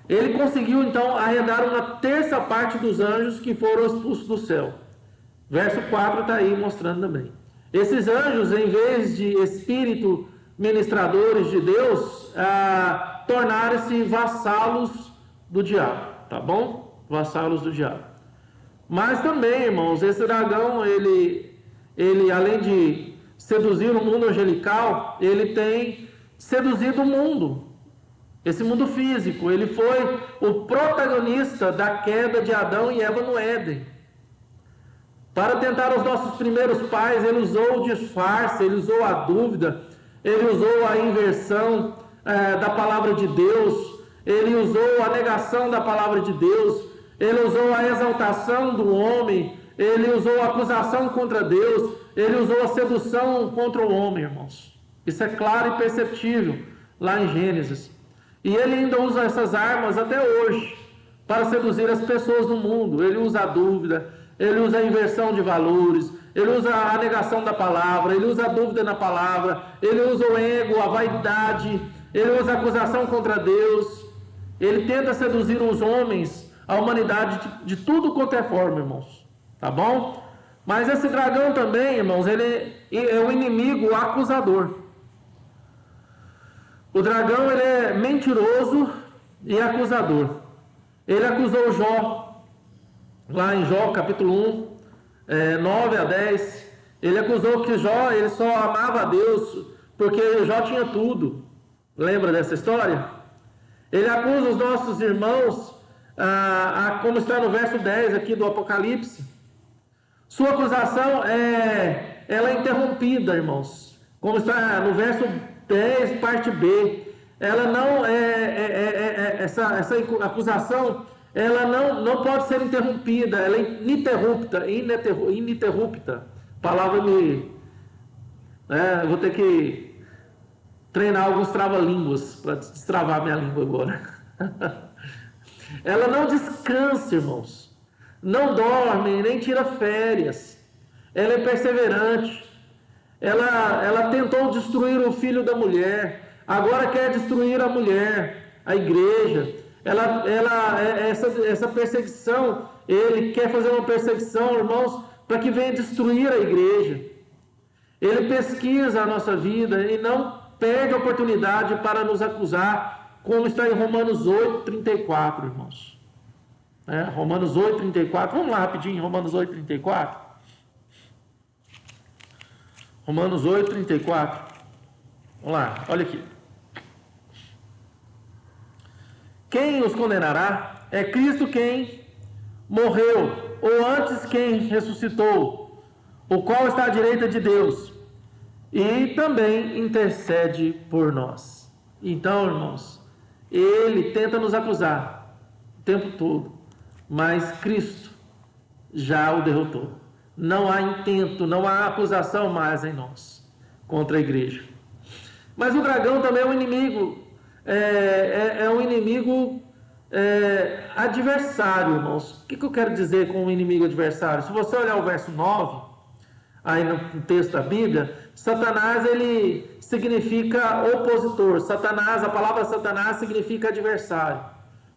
Ele conseguiu então arredar 1/3 parte dos anjos que foram expulsos do céu. Verso 4 está aí mostrando também. Esses anjos, em vez de espírito ministradores de Deus, tornaram-se vassalos do diabo, tá bom? Vassalos do diabo. Mas também, irmãos, esse dragão, ele além de seduzir o mundo angelical, ele tem seduzido o mundo, esse mundo físico. Ele foi o protagonista da queda de Adão e Eva no Éden. Para tentar os nossos primeiros pais, ele usou o disfarce, ele usou a dúvida, ele usou a inversão da palavra de Deus, ele usou a negação da palavra de Deus, ele usou a exaltação do homem, ele usou a acusação contra Deus, ele usou a sedução contra o homem, irmãos. Isso é claro e perceptível lá em Gênesis. E ele ainda usa essas armas até hoje para seduzir as pessoas no mundo. Ele usa a dúvida, ele usa a inversão de valores, ele usa a negação da palavra, ele usa a dúvida na palavra, ele usa o ego, a vaidade, ele usa a acusação contra Deus. Ele tenta seduzir os homens, a humanidade, de tudo quanto é forma, irmãos. Tá bom? Mas esse dragão também, irmãos, ele é um inimigo acusador. O dragão, ele é mentiroso e acusador. Ele acusou Jó, lá em Jó, capítulo 1, 9 a 10. Ele acusou que Jó, ele só amava a Deus, porque Jó tinha tudo. Lembra dessa história? Ele acusa os nossos irmãos, como está no verso 10 aqui do Apocalipse. Sua acusação ela é interrompida, irmãos. Como está no verso 10, parte B. Ela não essa acusação, ela não pode ser interrompida. Ela é ininterrupta. Palavra eu vou ter que treinar alguns trava-línguas para destravar minha língua agora. Ela não descansa, irmãos. Não dorme, nem tira férias. Ela é perseverante. Ela tentou destruir o filho da mulher. Agora quer destruir a mulher, a igreja. Essa perseguição, ele quer fazer uma perseguição, irmãos, para que venha destruir a igreja. Ele pesquisa a nossa vida e não perde a oportunidade para nos acusar, como está em Romanos 8:34, irmãos. Romanos 8:34, vamos lá rapidinho, Romanos 8:34. Romanos 8:34. Vamos lá, olha aqui. Quem os condenará? É Cristo quem morreu, ou antes quem ressuscitou, o qual está à direita de Deus, e também intercede por nós. Então, irmãos, ele tenta nos acusar o tempo todo, mas Cristo já o derrotou. Não há intento, não há acusação mais em nós contra a igreja. Mas o dragão também é um inimigo, um inimigo adversário, irmãos. O que eu quero dizer com o inimigo adversário? Se você olhar o verso 9, aí no texto da Bíblia, Satanás, ele significa opositor. Satanás, a palavra Satanás significa adversário.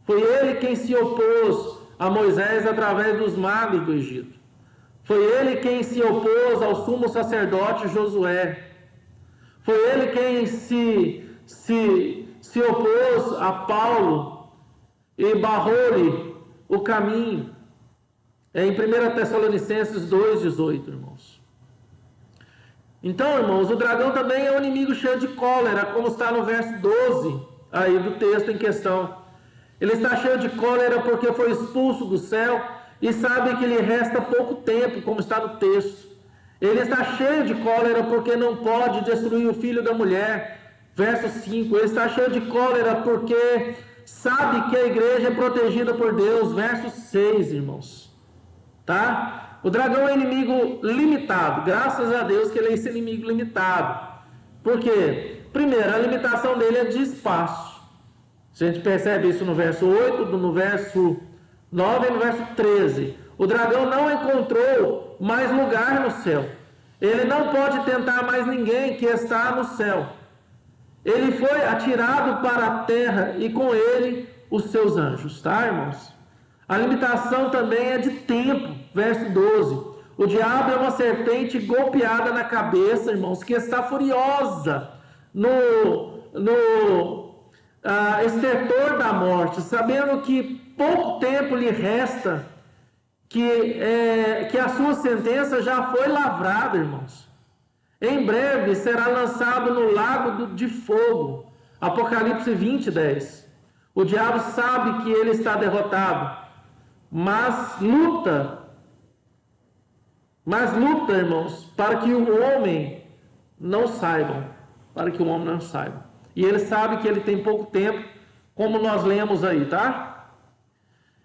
Foi ele quem se opôs a Moisés através dos magos do Egito. Foi ele quem se opôs ao sumo sacerdote Josué. Foi ele quem se opôs a Paulo e barrou-lhe o caminho. Em 1 Tessalonicenses 2,18, irmãos. Então, irmãos, o dragão também é um inimigo cheio de cólera, como está no verso 12 aí do texto em questão. Ele está cheio de cólera porque foi expulso do céu e sabe que lhe resta pouco tempo, como está no texto. Ele está cheio de cólera porque não pode destruir o filho da mulher. Verso 5. Ele está cheio de cólera porque sabe que a igreja é protegida por Deus. Verso 6, irmãos. Tá? O dragão é inimigo limitado. Graças a Deus que ele é esse inimigo limitado. Por quê? Primeiro, a limitação dele é de espaço. A gente percebe isso no verso 8, no verso 9 e no verso 13. O dragão não encontrou mais lugar no céu. Ele não pode tentar mais ninguém que está no céu. Ele foi atirado para a terra e com ele os seus anjos, tá, irmãos? A limitação também é de tempo, verso 12. O diabo é uma serpente golpeada na cabeça, irmãos, que está furiosa no estertor da morte, sabendo que pouco tempo lhe resta, que a sua sentença já foi lavrada, irmãos. Em breve será lançado no lago de fogo. Apocalipse 20, 10. O diabo sabe que ele está derrotado, mas luta, irmãos, para que o homem não saiba, E ele sabe que ele tem pouco tempo, como nós lemos aí, tá?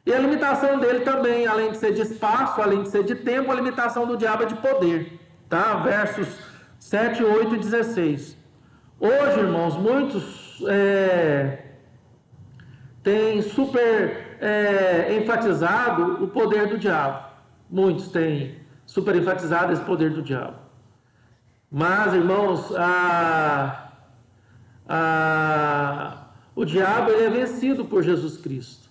E a limitação dele também, além de ser de espaço, além de ser de tempo, a limitação do diabo é de poder, tá? Versos 7, 8 e 16. Hoje, irmãos, muitos têm enfatizado o poder do diabo. Muitos têm super enfatizado esse poder do diabo. Mas, irmãos, o diabo ele é vencido por Jesus Cristo.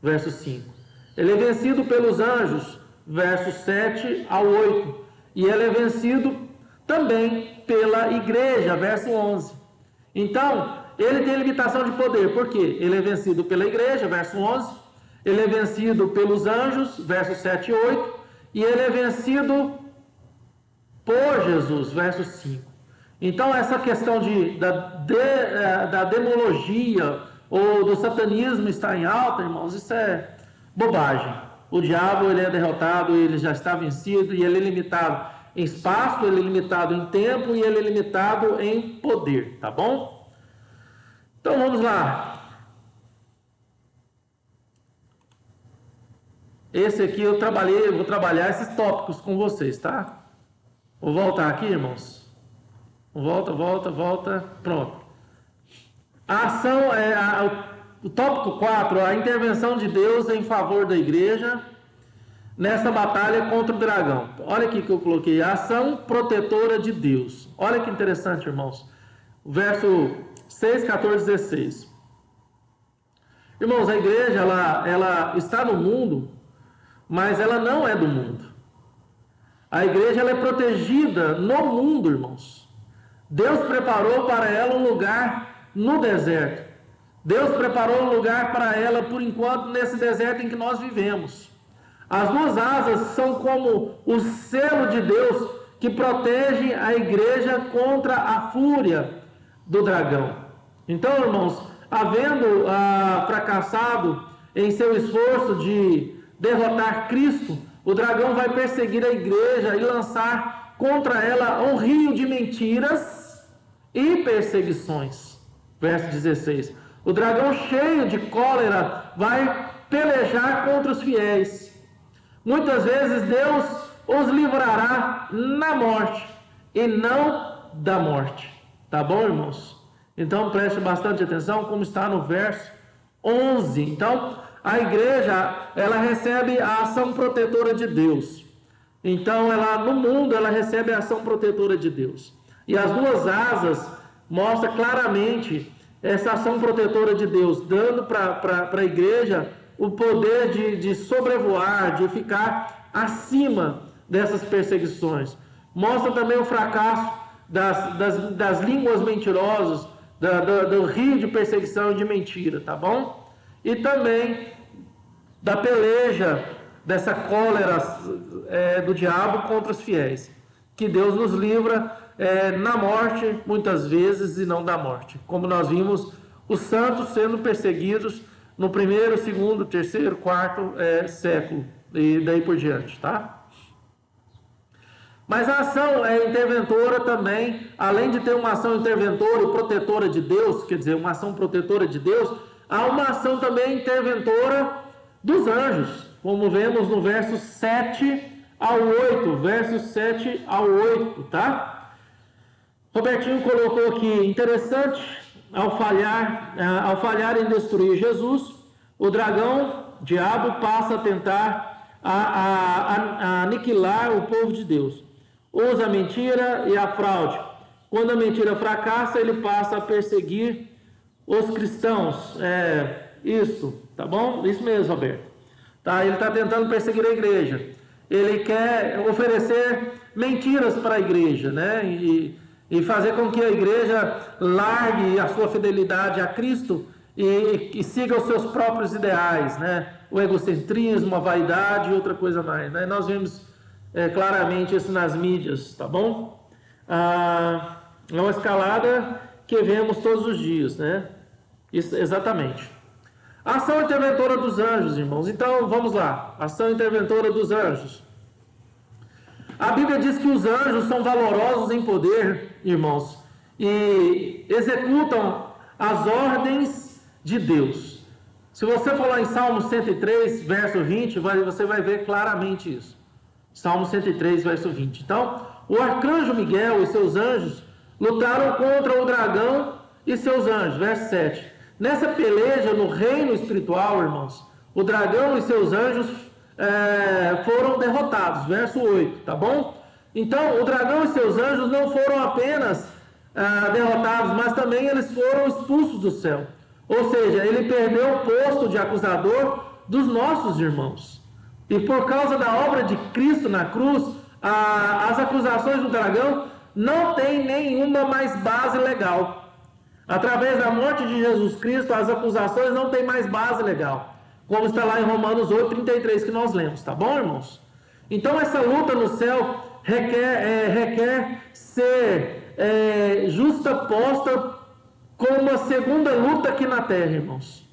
Verso 5. Ele é vencido pelos anjos. Versos 7 ao 8. E ele é vencido também pela igreja. Verso 11. Então, ele tem limitação de poder. Por quê? Ele é vencido pela igreja. Verso 11. Ele é vencido pelos anjos. Versos 7 e 8. E ele é vencido por Jesus. Verso 5. Então, essa questão da demologia ou do satanismo está em alta, irmãos, isso é bobagem. O diabo ele é derrotado, ele já está vencido, e ele é limitado em espaço, ele é limitado em tempo, e ele é limitado em poder, tá bom? Então vamos lá. Esse aqui eu vou trabalhar esses tópicos com vocês, tá? Vou voltar aqui, irmãos. Volta. Pronto. A ação o tópico 4, a intervenção de Deus em favor da igreja nessa batalha contra o dragão. Olha aqui que eu coloquei, a ação protetora de Deus. Olha que interessante, irmãos. Verso 6, 14, 16. Irmãos, a igreja ela está no mundo, mas ela não é do mundo. A igreja ela é protegida no mundo, irmãos. Deus preparou para ela um lugar no deserto. Deus preparou um lugar para ela, por enquanto, nesse deserto em que nós vivemos. As duas asas são como o selo de Deus que protege a igreja contra a fúria do dragão. Então, irmãos, havendo fracassado em seu esforço de derrotar Cristo, o dragão vai perseguir a igreja e lançar contra ela um rio de mentiras e perseguições. Verso 16. O dragão cheio de cólera vai pelejar contra os fiéis. Muitas vezes Deus os livrará na morte e não da morte. Tá bom, irmãos? Então preste bastante atenção como está no verso 11. Então, a igreja, ela recebe a ação protetora de Deus. Então, no mundo, ela recebe a ação protetora de Deus. E as duas asas mostram claramente essa ação protetora de Deus, dando para a igreja o poder de sobrevoar, de ficar acima dessas perseguições. Mostra também o fracasso das línguas mentirosas, do rio de perseguição e de mentira, tá bom? E também da peleja, dessa cólera do diabo contra os fiéis. Que Deus nos livra na morte, muitas vezes, e não da morte. Como nós vimos, os santos sendo perseguidos no primeiro, segundo, terceiro, quarto século, e daí por diante, tá? Mas a ação interventora também, além de ter uma ação interventora e protetora de Deus, quer dizer, uma ação protetora de Deus, há uma ação também interventora dos anjos, como vemos no verso 7 ao 8, versos 7 ao 8, tá? Robertinho colocou aqui, interessante, ao falhar em destruir Jesus, o dragão, diabo, passa a tentar aniquilar o povo de Deus. Usa a mentira e a fraude. Quando a mentira fracassa, ele passa a perseguir os cristãos. Isso, tá bom? Isso mesmo, Roberto. Tá? Ele está tentando perseguir a igreja. Ele quer oferecer mentiras para a igreja, né? E fazer com que a igreja largue a sua fidelidade a Cristo e siga os seus próprios ideais, né? O egocentrismo, a vaidade e outra coisa mais, né? Nós vemos claramente isso nas mídias, tá bom? É uma escalada que vemos todos os dias, né? Isso, exatamente. Ação interventora dos anjos, irmãos. Então, vamos lá. Ação interventora dos anjos. A Bíblia diz que os anjos são valorosos em poder, irmãos, e executam as ordens de Deus. Se você for lá em Salmo 103, verso 20, você vai ver claramente isso. Salmo 103, verso 20. Então, o arcanjo Miguel e seus anjos lutaram contra o dragão e seus anjos. Verso 7. Nessa peleja no reino espiritual, irmãos, o dragão e seus anjos foram derrotados. Verso 8, tá bom? Então, o dragão e seus anjos não foram apenas derrotados, mas também eles foram expulsos do céu. Ou seja, ele perdeu o posto de acusador dos nossos irmãos. E por causa da obra de Cristo na cruz, as acusações do dragão não têm nenhuma mais base legal. Através da morte de Jesus Cristo, as acusações não têm mais base legal. Como está lá em Romanos 8:33 que nós lemos, tá bom, irmãos? Então essa luta no céu requer ser justaposta com uma segunda luta aqui na terra, irmãos.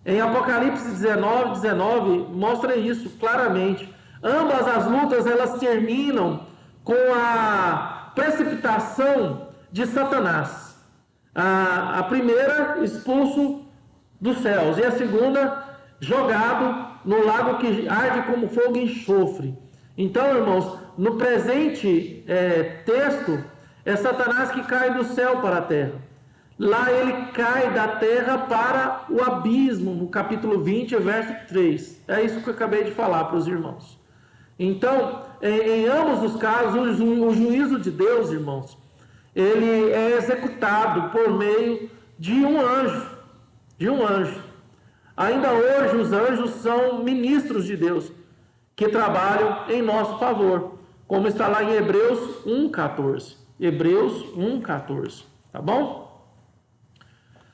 Em Apocalipse 19 mostra isso claramente. Ambas as lutas elas terminam com a precipitação de Satanás. A primeira expulso dos céus e a segunda jogado no lago que arde como fogo e enxofre. Então, irmãos, no presente texto é Satanás que cai do céu para a terra. Lá ele cai da terra para o abismo, no capítulo 20, verso 3. É isso que eu acabei de falar para os irmãos. Então, em ambos os casos, o juízo de Deus, irmãos, ele é executado por meio de um anjo. De um anjo. Ainda hoje, os anjos são ministros de Deus, que trabalham em nosso favor, como está lá em Hebreus 1:14. Hebreus 1:14. Tá bom?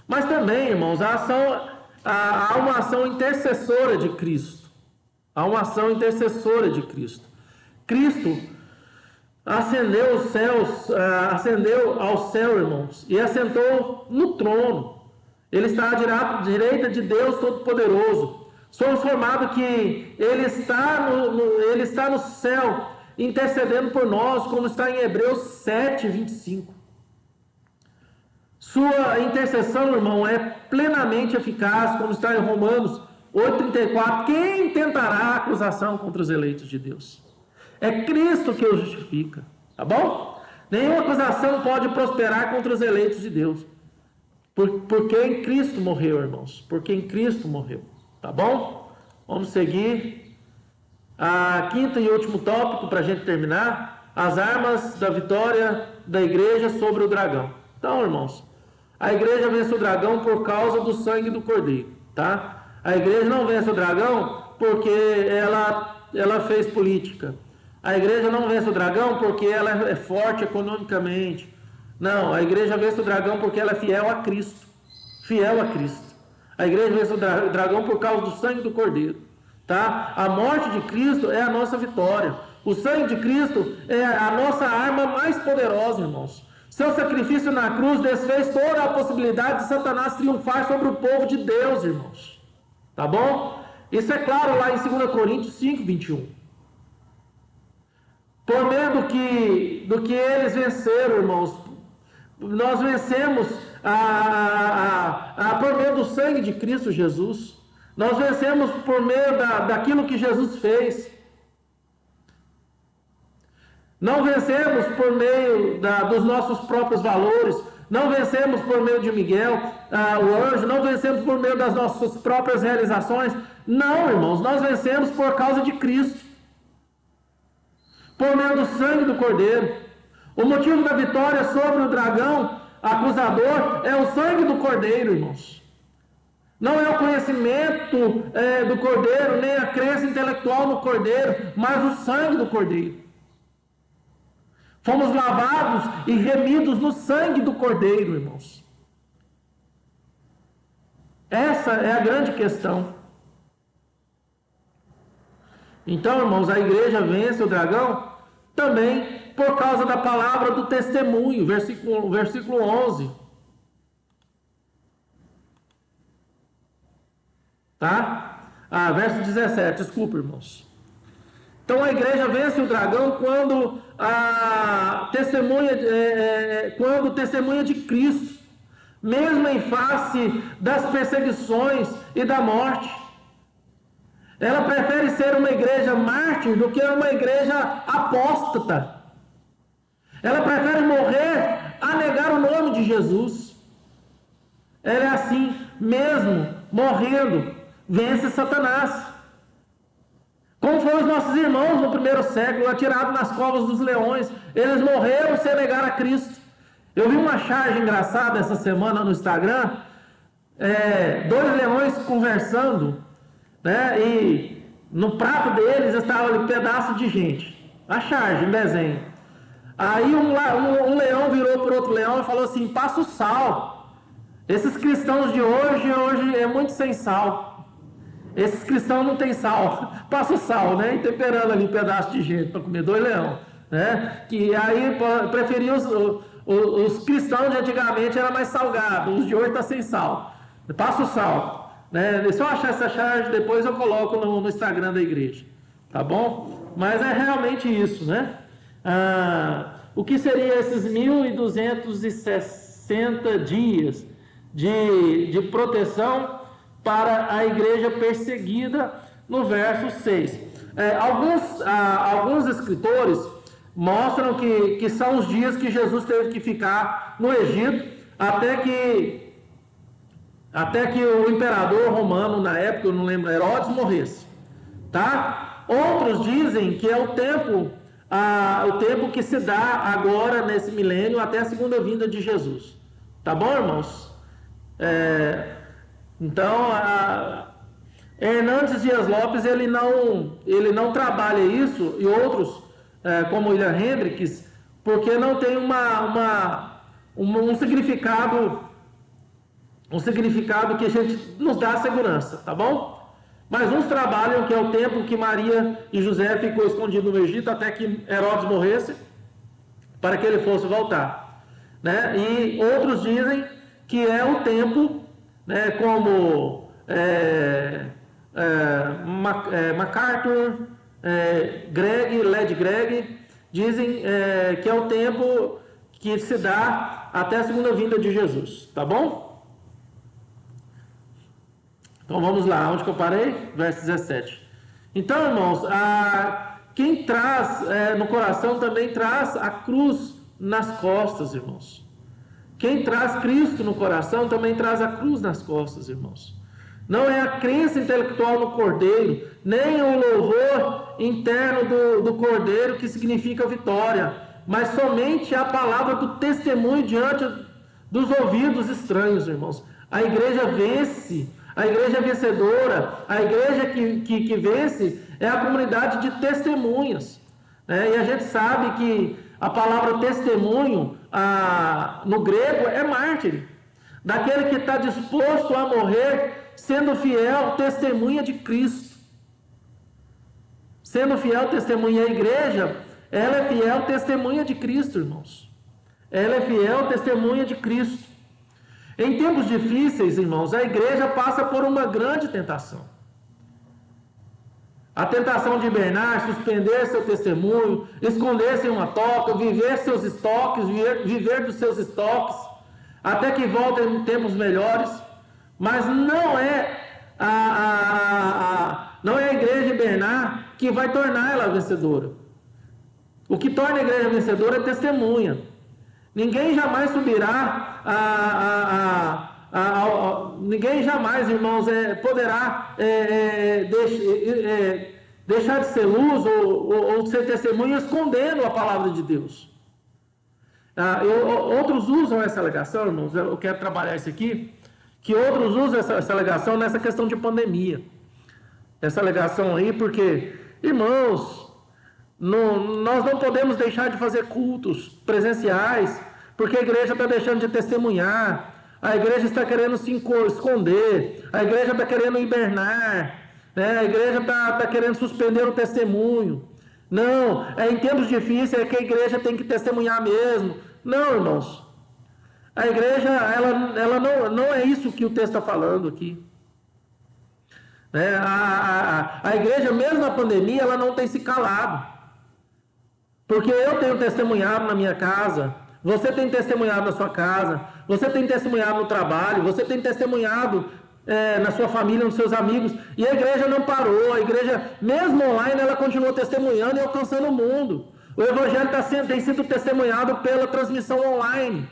Mas também, irmãos, há uma ação intercessora de Cristo. Há uma ação intercessora de Cristo. Cristo ascendeu os céus, ascendeu ao céu, irmãos, e assentou no trono. Ele está à direita de Deus Todo-Poderoso. Somos informados que Ele está no céu, intercedendo por nós, como está em Hebreus 7:25. Sua intercessão, irmão, é plenamente eficaz, como está em Romanos 8:34. Quem tentará acusação contra os eleitos de Deus? É Cristo que os justifica, tá bom? Nenhuma acusação pode prosperar contra os eleitos de Deus. por quem Cristo morreu, irmãos. Por quem Cristo morreu. Tá bom? Vamos seguir. A quinta e último tópico para a gente terminar. As armas da vitória da igreja sobre o dragão. Então, irmãos, a igreja vence o dragão por causa do sangue do cordeiro. Tá? A igreja não vence o dragão porque ela fez política. A igreja não vence o dragão porque ela é forte economicamente. Não, a igreja vence o dragão porque ela é fiel a Cristo. Fiel a Cristo. A igreja vence o dragão por causa do sangue do cordeiro. Tá? A morte de Cristo é a nossa vitória. O sangue de Cristo é a nossa arma mais poderosa, irmãos. Seu sacrifício na cruz desfez toda a possibilidade de Satanás triunfar sobre o povo de Deus, irmãos. Tá bom? Isso é claro lá em 2 Coríntios 5, 21. Por meio do que eles venceram, irmãos, nós vencemos por meio do sangue de Cristo Jesus. Nós vencemos por meio daquilo que Jesus fez. Não vencemos por meio dos nossos próprios valores. Não vencemos por meio de Miguel, o anjo. Não vencemos por meio das nossas próprias realizações. Não, irmãos, nós vencemos por causa de Cristo. Por meio do sangue do Cordeiro. O motivo da vitória sobre o dragão acusador é o sangue do Cordeiro, irmãos. Não é o conhecimento do Cordeiro, nem a crença intelectual no Cordeiro, mas o sangue do Cordeiro. Fomos lavados e remidos no sangue do Cordeiro, irmãos. Essa é a grande questão. Então, irmãos, a igreja vence o dragão também por causa da palavra do testemunho, versículo 11. Tá? Verso 17, desculpa, irmãos. Então a igreja vence o dragão quando testemunha de Cristo, mesmo em face das perseguições e da morte. Ela prefere ser uma igreja mártir do que uma igreja apóstata. Ela prefere morrer a negar o nome de Jesus. Ela é assim, mesmo morrendo, vence Satanás. Como foram os nossos irmãos no primeiro século, atirados nas covas dos leões. Eles morreram sem negar a Cristo. Eu vi uma charge engraçada essa semana no Instagram. 2 leões conversando, né? E no prato deles estava ali pedaço de gente. A charge, em desenho. Aí um leão virou para outro leão e falou assim: passa o sal. Esses cristãos de hoje é muito sem sal. Esses cristãos não tem sal. Passa o sal, né? E temperando ali um pedaço de gente para comer 2 leões, né? Que aí preferiam os cristãos de antigamente era mais salgado. Os de hoje tá sem sal. Passa o sal, né? Se eu achar essa charge depois eu coloco no Instagram da igreja, tá bom? Mas é realmente isso, né? O que seria esses 1260 dias de proteção para a igreja perseguida no verso 6. Alguns escritores mostram que são os dias que Jesus teve que ficar no Egito até que o imperador romano, na época, eu não lembro, Herodes, morresse. Tá? Outros dizem que é o tempo que se dá agora nesse milênio até a segunda vinda de Jesus. Tá bom, irmãos? Então, Hernandes Dias Lopes ele não trabalha isso, e outros, como William Hendricks, porque não tem um significado que a gente nos dá segurança, tá bom? Mas uns trabalham que é o tempo que Maria e José ficou escondido no Egito até que Herodes morresse, para que ele fosse voltar, né? E outros dizem que é o tempo, né, como MacArthur, Led Greg, dizem que é o tempo que se dá até a segunda vinda de Jesus, tá bom? Então vamos lá, onde que eu parei? Verso 17. Então, irmãos, quem traz no coração também traz a cruz nas costas, irmãos. Quem traz Cristo no coração também traz a cruz nas costas, irmãos. Não é a crença intelectual no Cordeiro, nem o louvor interno do Cordeiro que significa vitória, mas somente a palavra do testemunho diante dos ouvidos estranhos, irmãos. A igreja vence, a igreja vencedora, a igreja que vence é a comunidade de testemunhas. Né? E a gente sabe que a palavra testemunho, no grego, é mártir. Daquele que está disposto a morrer sendo fiel, testemunha de Cristo. Sendo fiel, testemunha. A igreja, ela é fiel, testemunha de Cristo, irmãos. Ela é fiel, testemunha de Cristo. Em tempos difíceis, irmãos, a igreja passa por uma grande tentação. A tentação de hibernar, suspender seu testemunho, esconder-se em uma toca, viver seus estoques, viver dos seus estoques, até que voltem em tempos melhores. Mas não é a igreja hibernar que vai tornar ela vencedora. O que torna a igreja vencedora é testemunha. Ninguém jamais subirá ninguém jamais, irmãos, poderá deixar de ser luz ou ser testemunha escondendo a palavra de Deus. Outros usam essa alegação, irmãos, eu quero trabalhar isso aqui, que outros usam essa alegação nessa questão de pandemia. Essa alegação aí, porque, irmãos, nós não podemos deixar de fazer cultos presenciais, porque a igreja está deixando de testemunhar, a igreja está querendo se esconder, a igreja está querendo hibernar, né? A igreja está querendo suspender o testemunho. Não, em tempos difíceis é que a igreja tem que testemunhar mesmo. Não, irmãos. A igreja, ela não é isso que o texto está falando aqui. A igreja, mesmo na pandemia, ela não tem se calado. Porque eu tenho testemunhado na minha casa, você tem testemunhado na sua casa, você tem testemunhado no trabalho, você tem testemunhado na sua família, nos seus amigos, e a igreja não parou. A igreja, mesmo online, ela continua testemunhando e alcançando o mundo. O evangelho tem sido testemunhado pela transmissão online.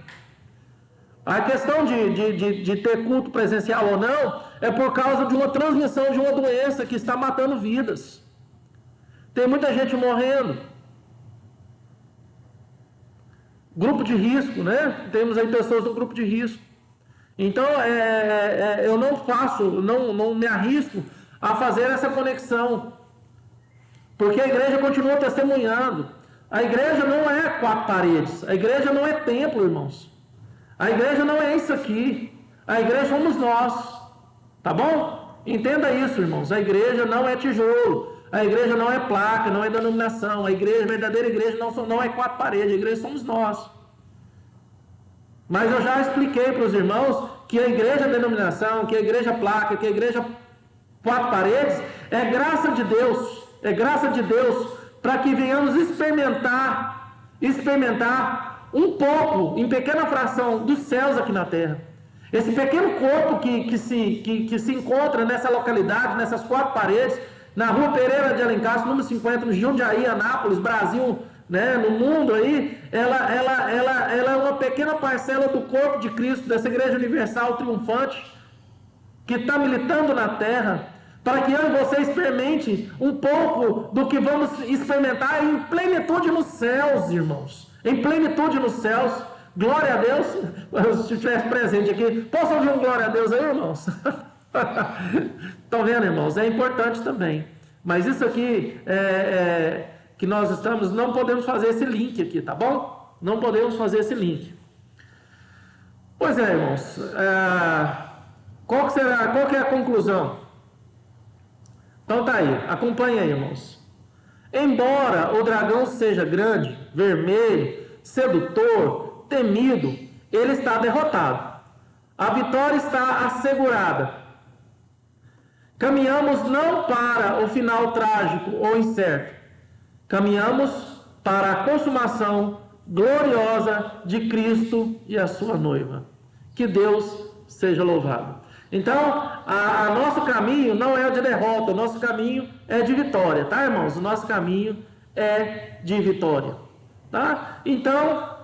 A questão de ter culto presencial ou não é por causa de uma transmissão de uma doença que está matando vidas. Tem muita gente morrendo. Grupo de risco, né? Temos aí pessoas no grupo de risco. Então, eu não me arrisco a fazer essa conexão. Porque a igreja continua testemunhando. A igreja não é 4 paredes. A igreja não é templo, irmãos. A igreja não é isso aqui. A igreja somos nós. Tá bom? Entenda isso, irmãos. A igreja não é tijolo. A igreja não é placa, não é denominação. A verdadeira igreja não é 4 paredes. A igreja somos nós. Mas eu já expliquei para os irmãos que a igreja denominação, que a igreja placa, que a igreja 4 paredes é graça de Deus. É graça de Deus para que venhamos experimentar um pouco, em pequena fração, dos céus aqui na terra. Esse pequeno corpo que se encontra nessa localidade, nessas 4 paredes, na Rua Pereira de Alencar, número 50, no Jundiaí, Anápolis, Brasil, né, no mundo aí, ela é uma pequena parcela do corpo de Cristo, dessa igreja universal triunfante, que está militando na terra, para que eu e você experimente um pouco do que vamos experimentar em plenitude nos céus, irmãos. Em plenitude nos céus. Glória a Deus. Se estivesse presente aqui, posso ouvir um glória a Deus aí, irmãos? Estão vendo, irmãos? É importante também. Mas isso aqui que nós estamos, não podemos fazer esse link aqui, tá bom? Não podemos fazer esse link. Pois é, irmãos. Qual que é a conclusão? Então tá aí, acompanha aí, irmãos. Embora o dragão seja grande, vermelho, sedutor, temido, ele está derrotado. A vitória está assegurada. Caminhamos não para o final trágico ou incerto. Caminhamos para a consumação gloriosa de Cristo e a sua noiva. Que Deus seja louvado. Então, nosso caminho não é o de derrota, o nosso caminho é de vitória, tá, irmãos? O nosso caminho é de vitória, tá? Então...